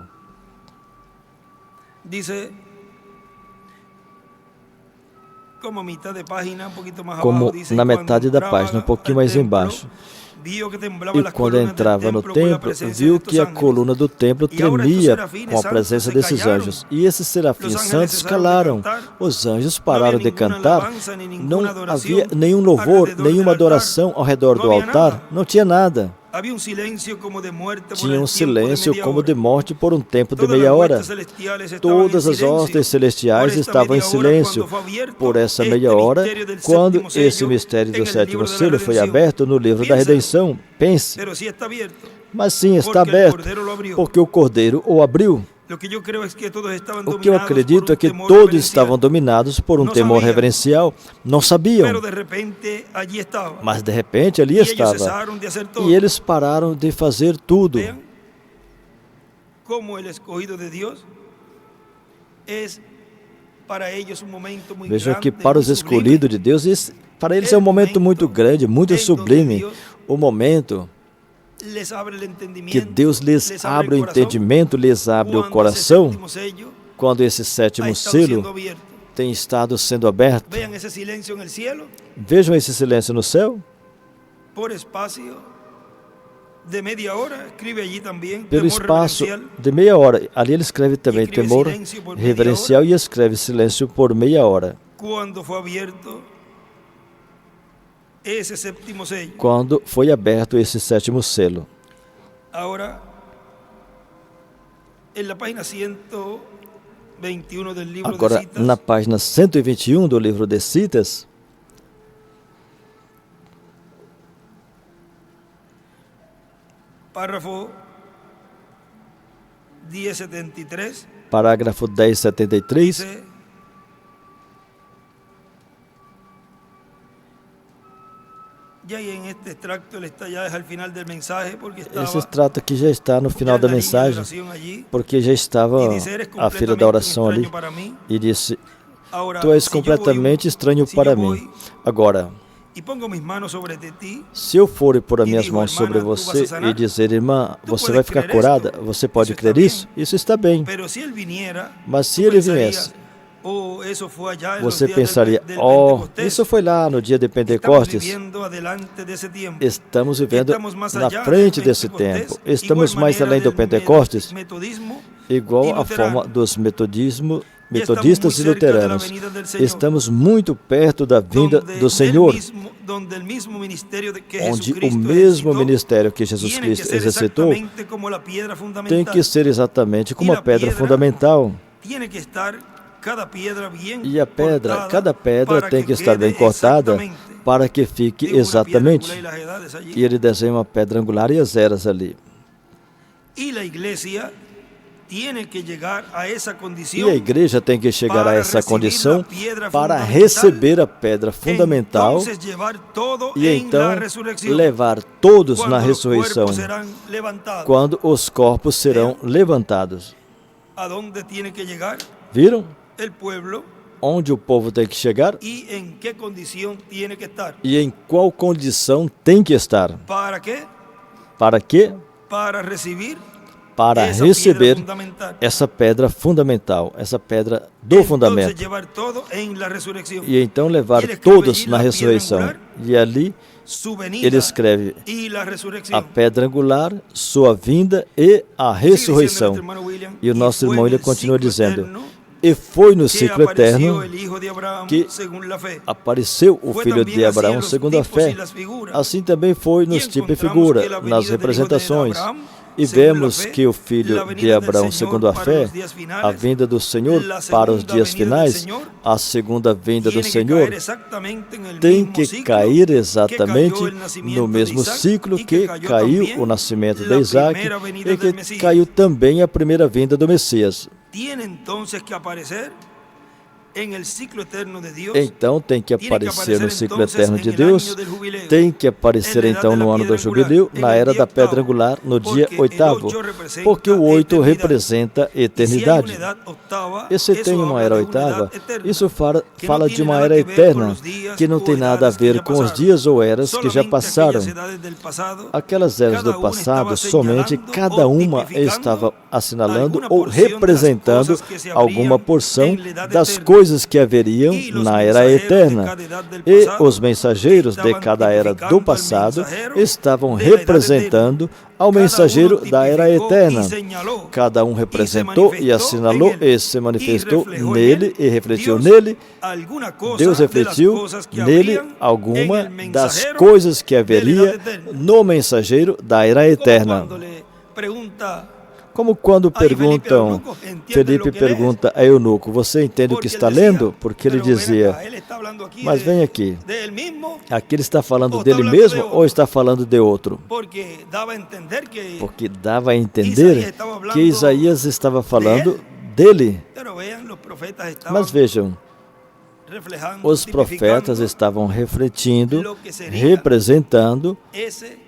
Speaker 2: Como na metade da página, um pouquinho mais embaixo. E quando entrava no templo, viu que a coluna do templo tremia com a presença desses anjos. E esses serafins santos calaram. Os anjos pararam de cantar. Não havia nenhum louvor, nenhuma adoração ao redor do altar. Não tinha nada. Tinha um silêncio como de morte por um tempo de meia hora. Todas as hostes celestiais estavam em silêncio por essa meia hora, quando esse mistério do sétimo selo foi aberto no livro da redenção. Pense. Mas sim, está aberto, porque o Cordeiro o abriu. O que eu acredito é que todos estavam dominados por um temor reverencial, não sabiam, mas de repente ali estava, e eles pararam de fazer tudo. Vejam que para os escolhidos de Deus, para eles é um momento muito grande, muito sublime, o momento que Deus lhes abre o entendimento, lhes abre o coração, quando esse sétimo selo tem estado sendo aberto. Vejam esse silêncio no céu. Pelo espaço de meia hora. Ali ele escreve também temor reverencial e escreve silêncio por meia hora. Quando foi aberto esse sétimo selo. Agora, na página 121 do livro de Citas, parágrafo 1073, esse extrato aqui já está no final da mensagem, porque já estava a fila da oração ali, e disse: tu és completamente estranho para mim. Agora, se eu for e pôr as minhas mãos sobre você e dizer: irmã, você vai ficar curada, você pode crer isso? Isso está bem. Mas se ele viesse, você pensaria: oh, isso foi lá no dia de Pentecostes. Estamos vivendo na frente desse tempo. Estamos mais além do Pentecostes, igual a forma dos metodistas e luteranos. Estamos muito perto da vinda do Senhor, onde o mesmo ministério que Jesus Cristo exercitou tem que ser exatamente como a pedra fundamental. E cada pedra tem que estar bem cortada para que fique exatamente. E ele desenha uma pedra angular e as eras ali. E a igreja tem que chegar a essa condição para receber a pedra fundamental e então levar todos na ressurreição, quando os corpos serão levantados. Viram? Onde o povo tem que chegar e em qual condição tem que estar. Para quê? Para receber essa pedra fundamental, essa pedra do fundamento. E então levar todos na ressurreição. E ali ele escreve a pedra angular, sua vinda e a ressurreição. E o nosso irmão ele continua dizendo: e foi no ciclo eterno que apareceu o filho de Abraão segundo a fé. Assim também foi nos tipos e figura, nas representações. E vemos que o filho de Abraão segundo a fé, a vinda do Senhor para os dias finais, a segunda vinda do Senhor, tem que cair exatamente no mesmo ciclo que caiu o nascimento de Isaac e que caiu também a primeira vinda do Messias. Então tem que aparecer no ciclo eterno de Deus, tem que aparecer então no ano do jubileu, na era da pedra angular, no dia 8º, porque o 8 representa eternidade. E se tem uma era oitava, isso fala de uma era eterna, que não tem nada a ver com os dias ou eras que já passaram. Aquelas eras do passado, somente cada uma estava assinalando ou representando alguma porção das coisas que haveriam na era eterna, e os mensageiros de cada era do passado estavam representando ao mensageiro da era eterna. Cada um representou e assinalou e se manifestou nele e refletiu nele. Deus refletiu nele alguma das coisas que haveria no mensageiro da era eterna. Como quando perguntam, Felipe pergunta a Eunuco, você entende o que está lendo? Porque ele dizia, mas vem aqui, aqui ele está falando dele mesmo ou está falando de outro? Porque dava a entender que Isaías estava falando dele. Mas vejam, os profetas estavam refletindo, representando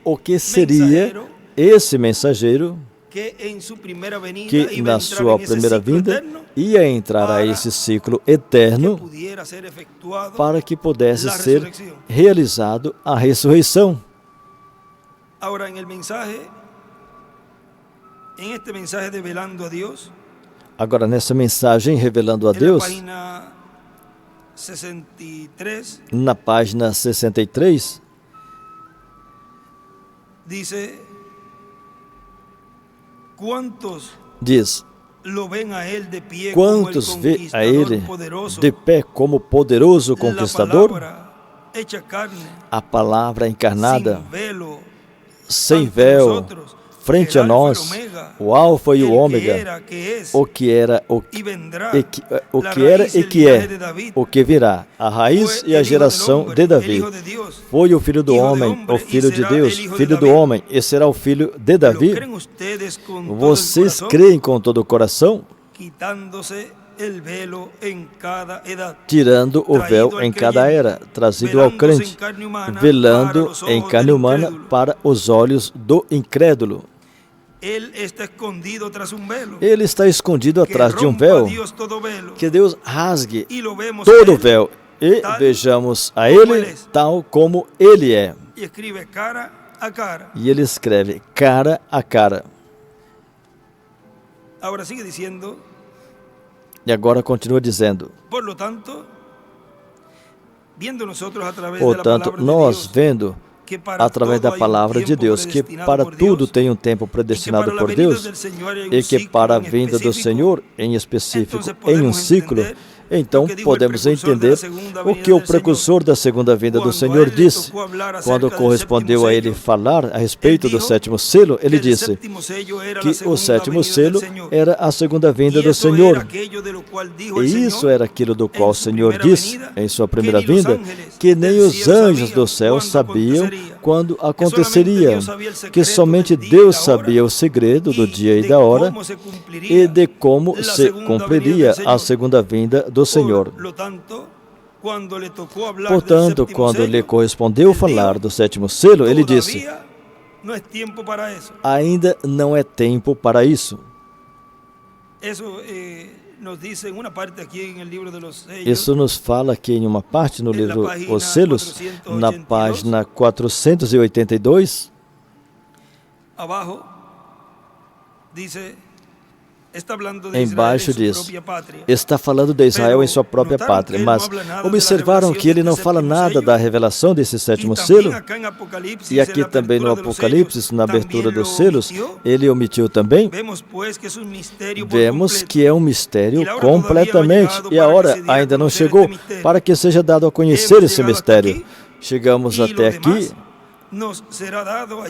Speaker 2: o que seria esse mensageiro que na sua primeira vinda ia entrar a esse ciclo eterno para que pudesse ser realizado a ressurreição. Agora, nessa mensagem revelando a Deus, na página 63, diz, quantos vê a ele de pé como poderoso conquistador? A palavra encarnada, sem véu, frente a nós, o Alfa e o Ômega, o que era e que é, o que virá, a raiz e a geração de Davi. Foi o Filho do Homem, o Filho de Deus, Filho do Homem, e será o Filho de Davi. Vocês creem com todo o coração? Tirando o véu em cada era, trazido ao crente, velando em carne humana para os olhos do incrédulo. Ele está escondido atrás de um véu. Que Deus rasgue todo o véu e vejamos a Ele tal como Ele é. E Ele escreve cara a cara. E agora continua dizendo, portanto, nós vendo através da palavra de Deus, que para tudo tem um tempo predestinado por Deus, e que para a vinda do Senhor, em específico, em um ciclo, então podemos entender o que o precursor da segunda vinda do Senhor disse. Quando correspondeu a ele falar a respeito do sétimo selo, ele disse que o sétimo selo era a segunda vinda do Senhor. E isso era aquilo do qual o Senhor disse em sua primeira vinda, que nem os anjos do céu sabiam quando aconteceria, que somente Deus sabia o segredo do dia e da hora e de como se cumpriria a segunda vinda do Senhor. Portanto, quando lhe correspondeu falar do sétimo selo, ele disse, ainda não é tempo para isso. Isso nos fala aqui em uma parte no livro Os Selos, na página 482. Embaixo diz, está falando de Israel em sua própria pátria, mas observaram que ele não fala nada da revelação desse sétimo selo? E aqui também no Apocalipse, na abertura dos selos, ele omitiu também? Vemos que é um mistério completamente, e a hora ainda não chegou para que seja dado a conhecer esse mistério. Chegamos até aqui,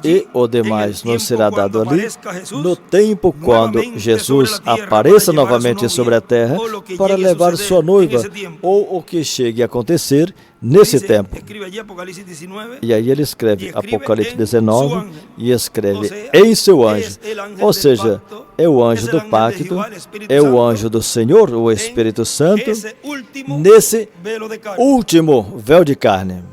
Speaker 2: e o demais nos será dado ali, no tempo quando Jesus apareça novamente sobre a terra para levar sua noiva, ou o que chegue a acontecer nesse tempo. E aí ele escreve Apocalipse 19 e escreve em seu anjo, ou seja, é o anjo do pacto, é o anjo do Senhor, o Espírito Santo, nesse último véu de carne.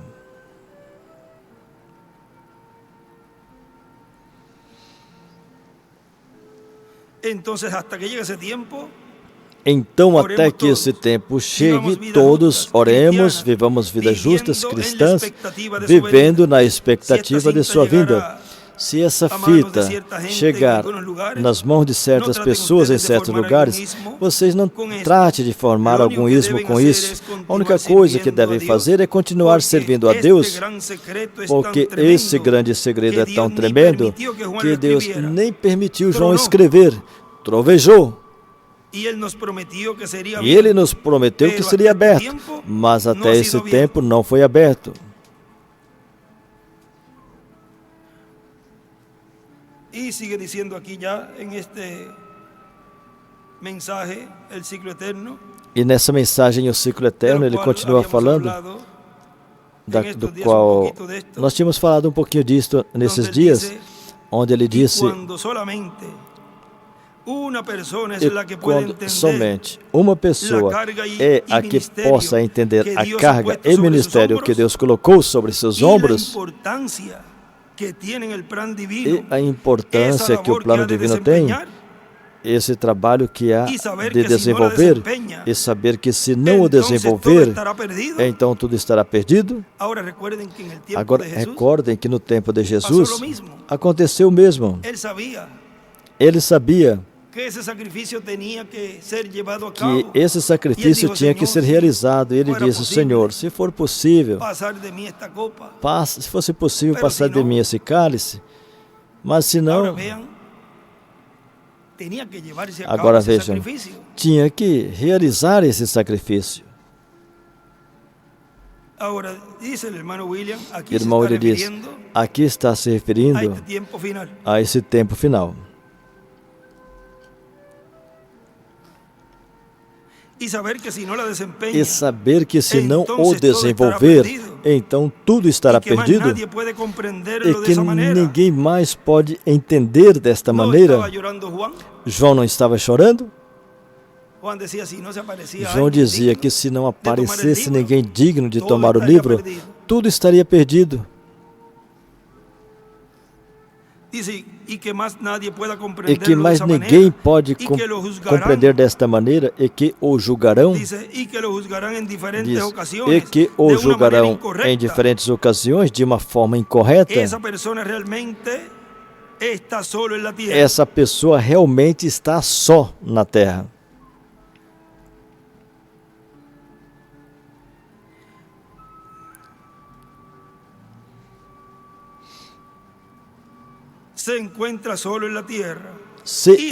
Speaker 2: Então, até que esse tempo chegue, todos oremos, vivamos vidas justas, cristãs, vivendo na expectativa de sua vinda. Se essa fita chegar nas mãos de certas pessoas em certos lugares, vocês não tratem de formar algum ismo com isso. A única coisa que devem fazer é continuar servindo a Deus, porque esse grande segredo é tão tremendo que Deus nem permitiu João escrever, trovejou. E ele nos prometeu que seria aberto, mas até esse tempo não foi aberto.
Speaker 1: Y sigue diciendo aquí ya en este mensaje, el ciclo eterno.
Speaker 2: E nessa mensagem, o ciclo eterno, ele continua falando, do qual nós tínhamos falado um pouquinho disso nesses dias, onde ele disse, e quando somente uma pessoa é a que possa entender a carga e ministério que Deus colocou sobre seus ombros, e a importância que o plano divino tem, esse trabalho que há de desenvolver, e saber que se não o desenvolver, então tudo estará perdido. Agora, recordem que no tempo de Jesus, aconteceu o mesmo. Ele sabia que esse sacrifício tinha que ser realizado. E ele disse, Senhor, se for possível, se fosse possível passar de mim esse cálice, mas se não, agora vejam, tinha que realizar esse sacrifício. Irmão William diz, aqui está se referindo a esse tempo final. E saber que se não o desenvolver, então tudo estará perdido, e que ninguém mais pode entender desta maneira. João não estava chorando? João dizia que se não aparecesse ninguém digno de tomar o livro, tudo estaria perdido. E que mais ninguém pode compreender desta maneira, e que o julgarão, diz, e que o julgarão em diferentes ocasiões de uma forma incorreta. Essa pessoa realmente está só na terra. Se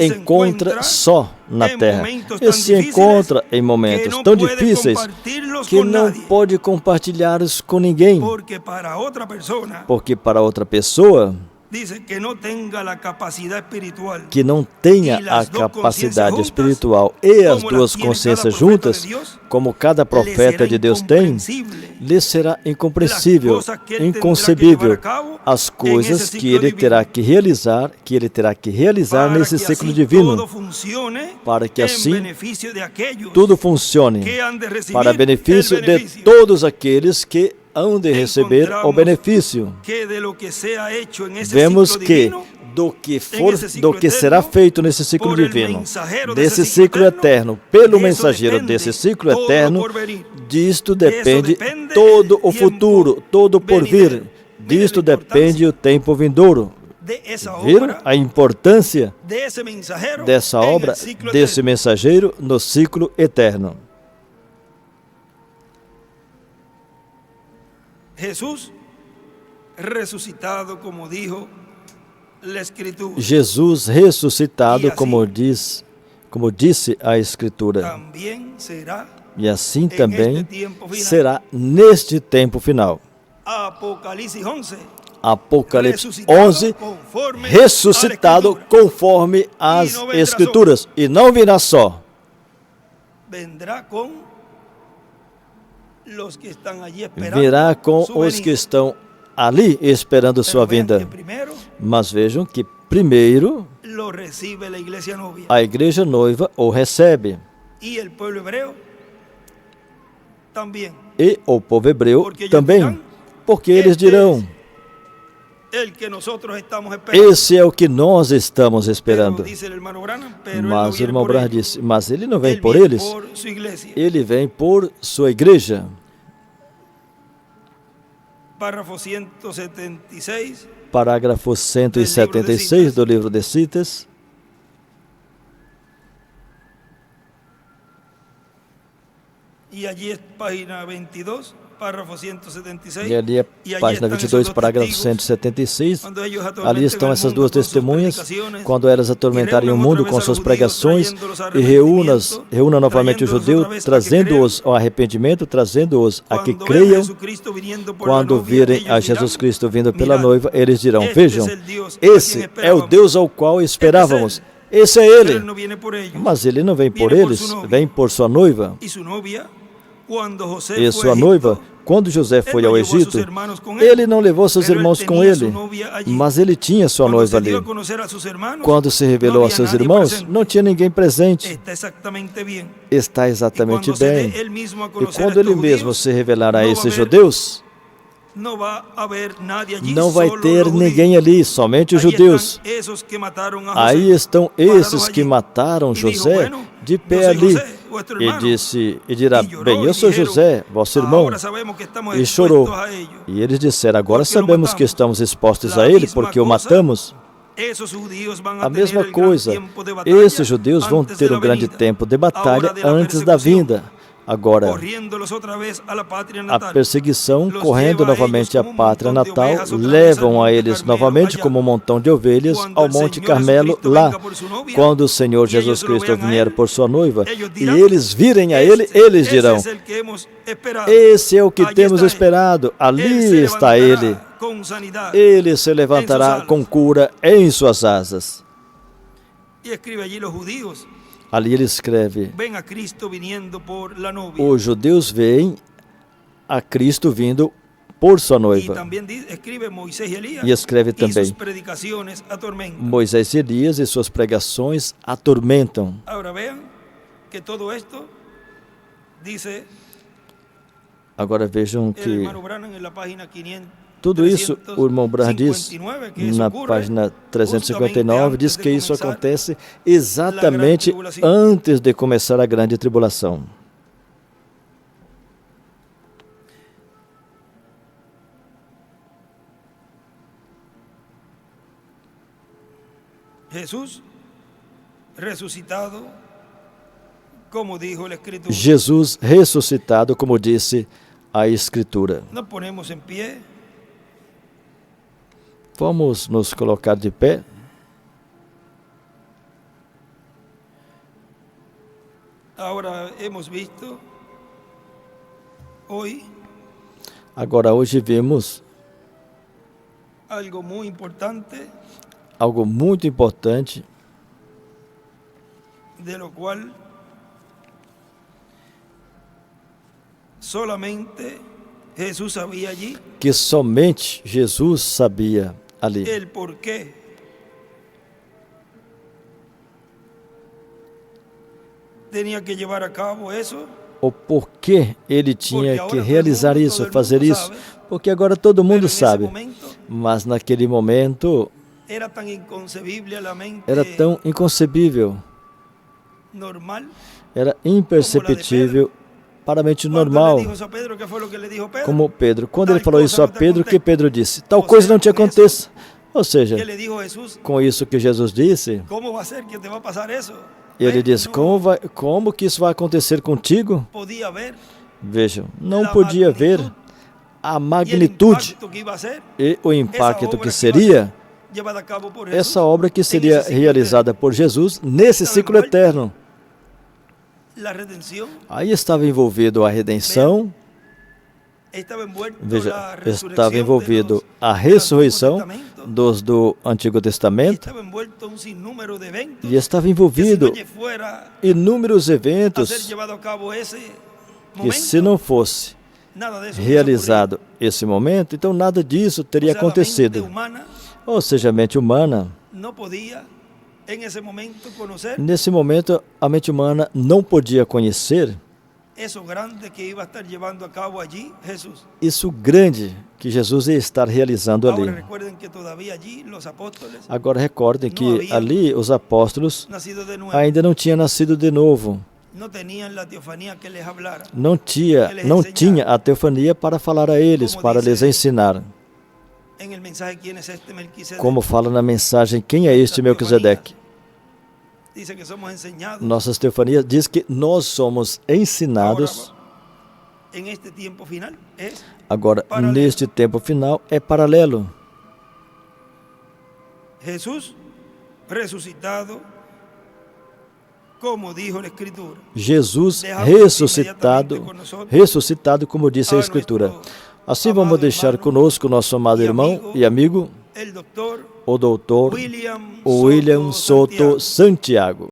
Speaker 2: encontra só na terra, e se encontra em momentos tão difíceis que não pode compartilhá-los com ninguém, porque para outra pessoa que não tenha a capacidade espiritual e as duas consciências juntas, como cada profeta de Deus tem, lhe será incompreensível, inconcebível as coisas que ele terá que realizar, nesse ciclo divino, para que assim tudo funcione para benefício de todos aqueles que hão de receber o benefício. Vemos que do que será feito nesse ciclo divino, desse ciclo eterno, pelo mensageiro desse ciclo eterno, disto depende todo o futuro, todo o porvir, disto depende o tempo vindouro. Viram a importância dessa obra, desse mensageiro no ciclo eterno? Jesus ressuscitado, como disse a Escritura, e assim também será neste tempo final. Apocalipse 11, ressuscitado conforme as Escrituras, e não virá só. Virá com os que estão ali esperando sua vinda. Mas vejam que primeiro a igreja noiva o recebe. E o povo hebreu também. Porque eles dirão, esse é o que nós estamos esperando. Mas o irmão Branham disse, mas ele não vem por eles, ele vem por sua igreja. Parágrafo 176 do livro de Citas.
Speaker 1: E allí página 22.
Speaker 2: E ali é página 22, parágrafo 176. Ali estão essas duas testemunhas. Quando elas atormentarem o mundo com suas pregações e reúna novamente o judeu, trazendo-os ao arrependimento, trazendo-os a que creiam. Quando virem a Jesus Cristo vindo pela noiva, eles dirão: vejam, esse é o Deus ao qual esperávamos. Esse é Ele. Mas Ele não vem por eles, vem por sua noiva. E sua noiva, quando José foi ao Egito, ele não levou seus irmãos com ele, mas ele tinha sua noiva ali. Quando se revelou a seus irmãos, não tinha ninguém presente. Está exatamente bem. E quando ele mesmo se revelar a esses judeus, não vai ter ninguém ali, somente os judeus. Aí estão esses que mataram José de pé ali. E dirá: bem, eu sou José, vosso irmão. E chorou. E eles disseram: agora sabemos que estamos expostos a ele, porque o matamos. A mesma coisa, esses judeus vão ter um grande tempo de batalha antes da vinda. Agora, a perseguição, correndo novamente à pátria natal, levam a eles novamente como um montão de ovelhas ao Monte Carmelo, lá, quando o Senhor Jesus Cristo vier por sua noiva, e eles virem a Ele, eles dirão: esse é o que temos esperado, ali está Ele. Ele se levantará com cura em suas asas. Ali ele escreve: os judeus veem a Cristo vindo por sua noiva. E escreve também: Moisés e Elias e suas pregações atormentam. Agora vejam que tudo isso, o irmão Branham diz na página 359, diz que isso acontece exatamente antes de começar a grande tribulação.
Speaker 1: Jesus ressuscitado, como dijo a Escritura.
Speaker 2: Jesus ressuscitado, como disse a Escritura.
Speaker 1: Nos ponemos em pé.
Speaker 2: Vamos nos colocar de pé. Agora, hoje vimos algo muito importante,
Speaker 1: de lo qual solamente Jesus sabia allí,
Speaker 2: que somente Jesus sabia ali.
Speaker 1: El porquê tinha que levar a cabo isso.
Speaker 2: O porquê ele tinha que realizar isso, fazer isso. Porque agora todo mundo sabe. Mas naquele momento era tão inconcebível, era imperceptível para a mente normal. Como Pedro. Quando ele falou isso a Pedro, o que Pedro disse? Tal coisa não te aconteça. Ou seja, com isso que Jesus disse, ele disse: como que isso vai acontecer contigo? Vejam, não podia ver a magnitude e o impacto que seria essa obra que seria realizada por Jesus nesse ciclo eterno. Aí estava envolvido a redenção, veja, estava envolvido a ressurreição dos do Antigo Testamento, e estava envolvido inúmeros eventos que, se não fosse realizado esse momento, então nada disso teria acontecido. Ou seja, a mente humana, nesse momento, a mente humana não podia conhecer isso grande que Jesus ia estar realizando ali. Agora recordem que ali os apóstolos ainda não tinham nascido de novo. Não tinha a teofania para falar a eles, para lhes ensinar. Como fala na mensagem: quem é este Melquisedeque? Nossas teofanias diz que nós somos ensinados
Speaker 1: en este tiempo final es
Speaker 2: Agora,
Speaker 1: paralelo.
Speaker 2: neste tempo final, é paralelo.
Speaker 1: Jesús resucitado, como dijo la Escritura.
Speaker 2: Jesus
Speaker 1: Dejamos
Speaker 2: ressuscitado,
Speaker 1: imediatamente com nosotros
Speaker 2: ressuscitado, como disse a
Speaker 1: a
Speaker 2: Escritura.
Speaker 1: nuestro
Speaker 2: Assim vamos
Speaker 1: amado
Speaker 2: deixar
Speaker 1: hermano
Speaker 2: conosco nosso amado
Speaker 1: e
Speaker 2: irmão
Speaker 1: amigo,
Speaker 2: e amigo,
Speaker 1: el doctor
Speaker 2: o doutor
Speaker 1: William
Speaker 2: William Soto
Speaker 1: Santiago.
Speaker 2: Santiago.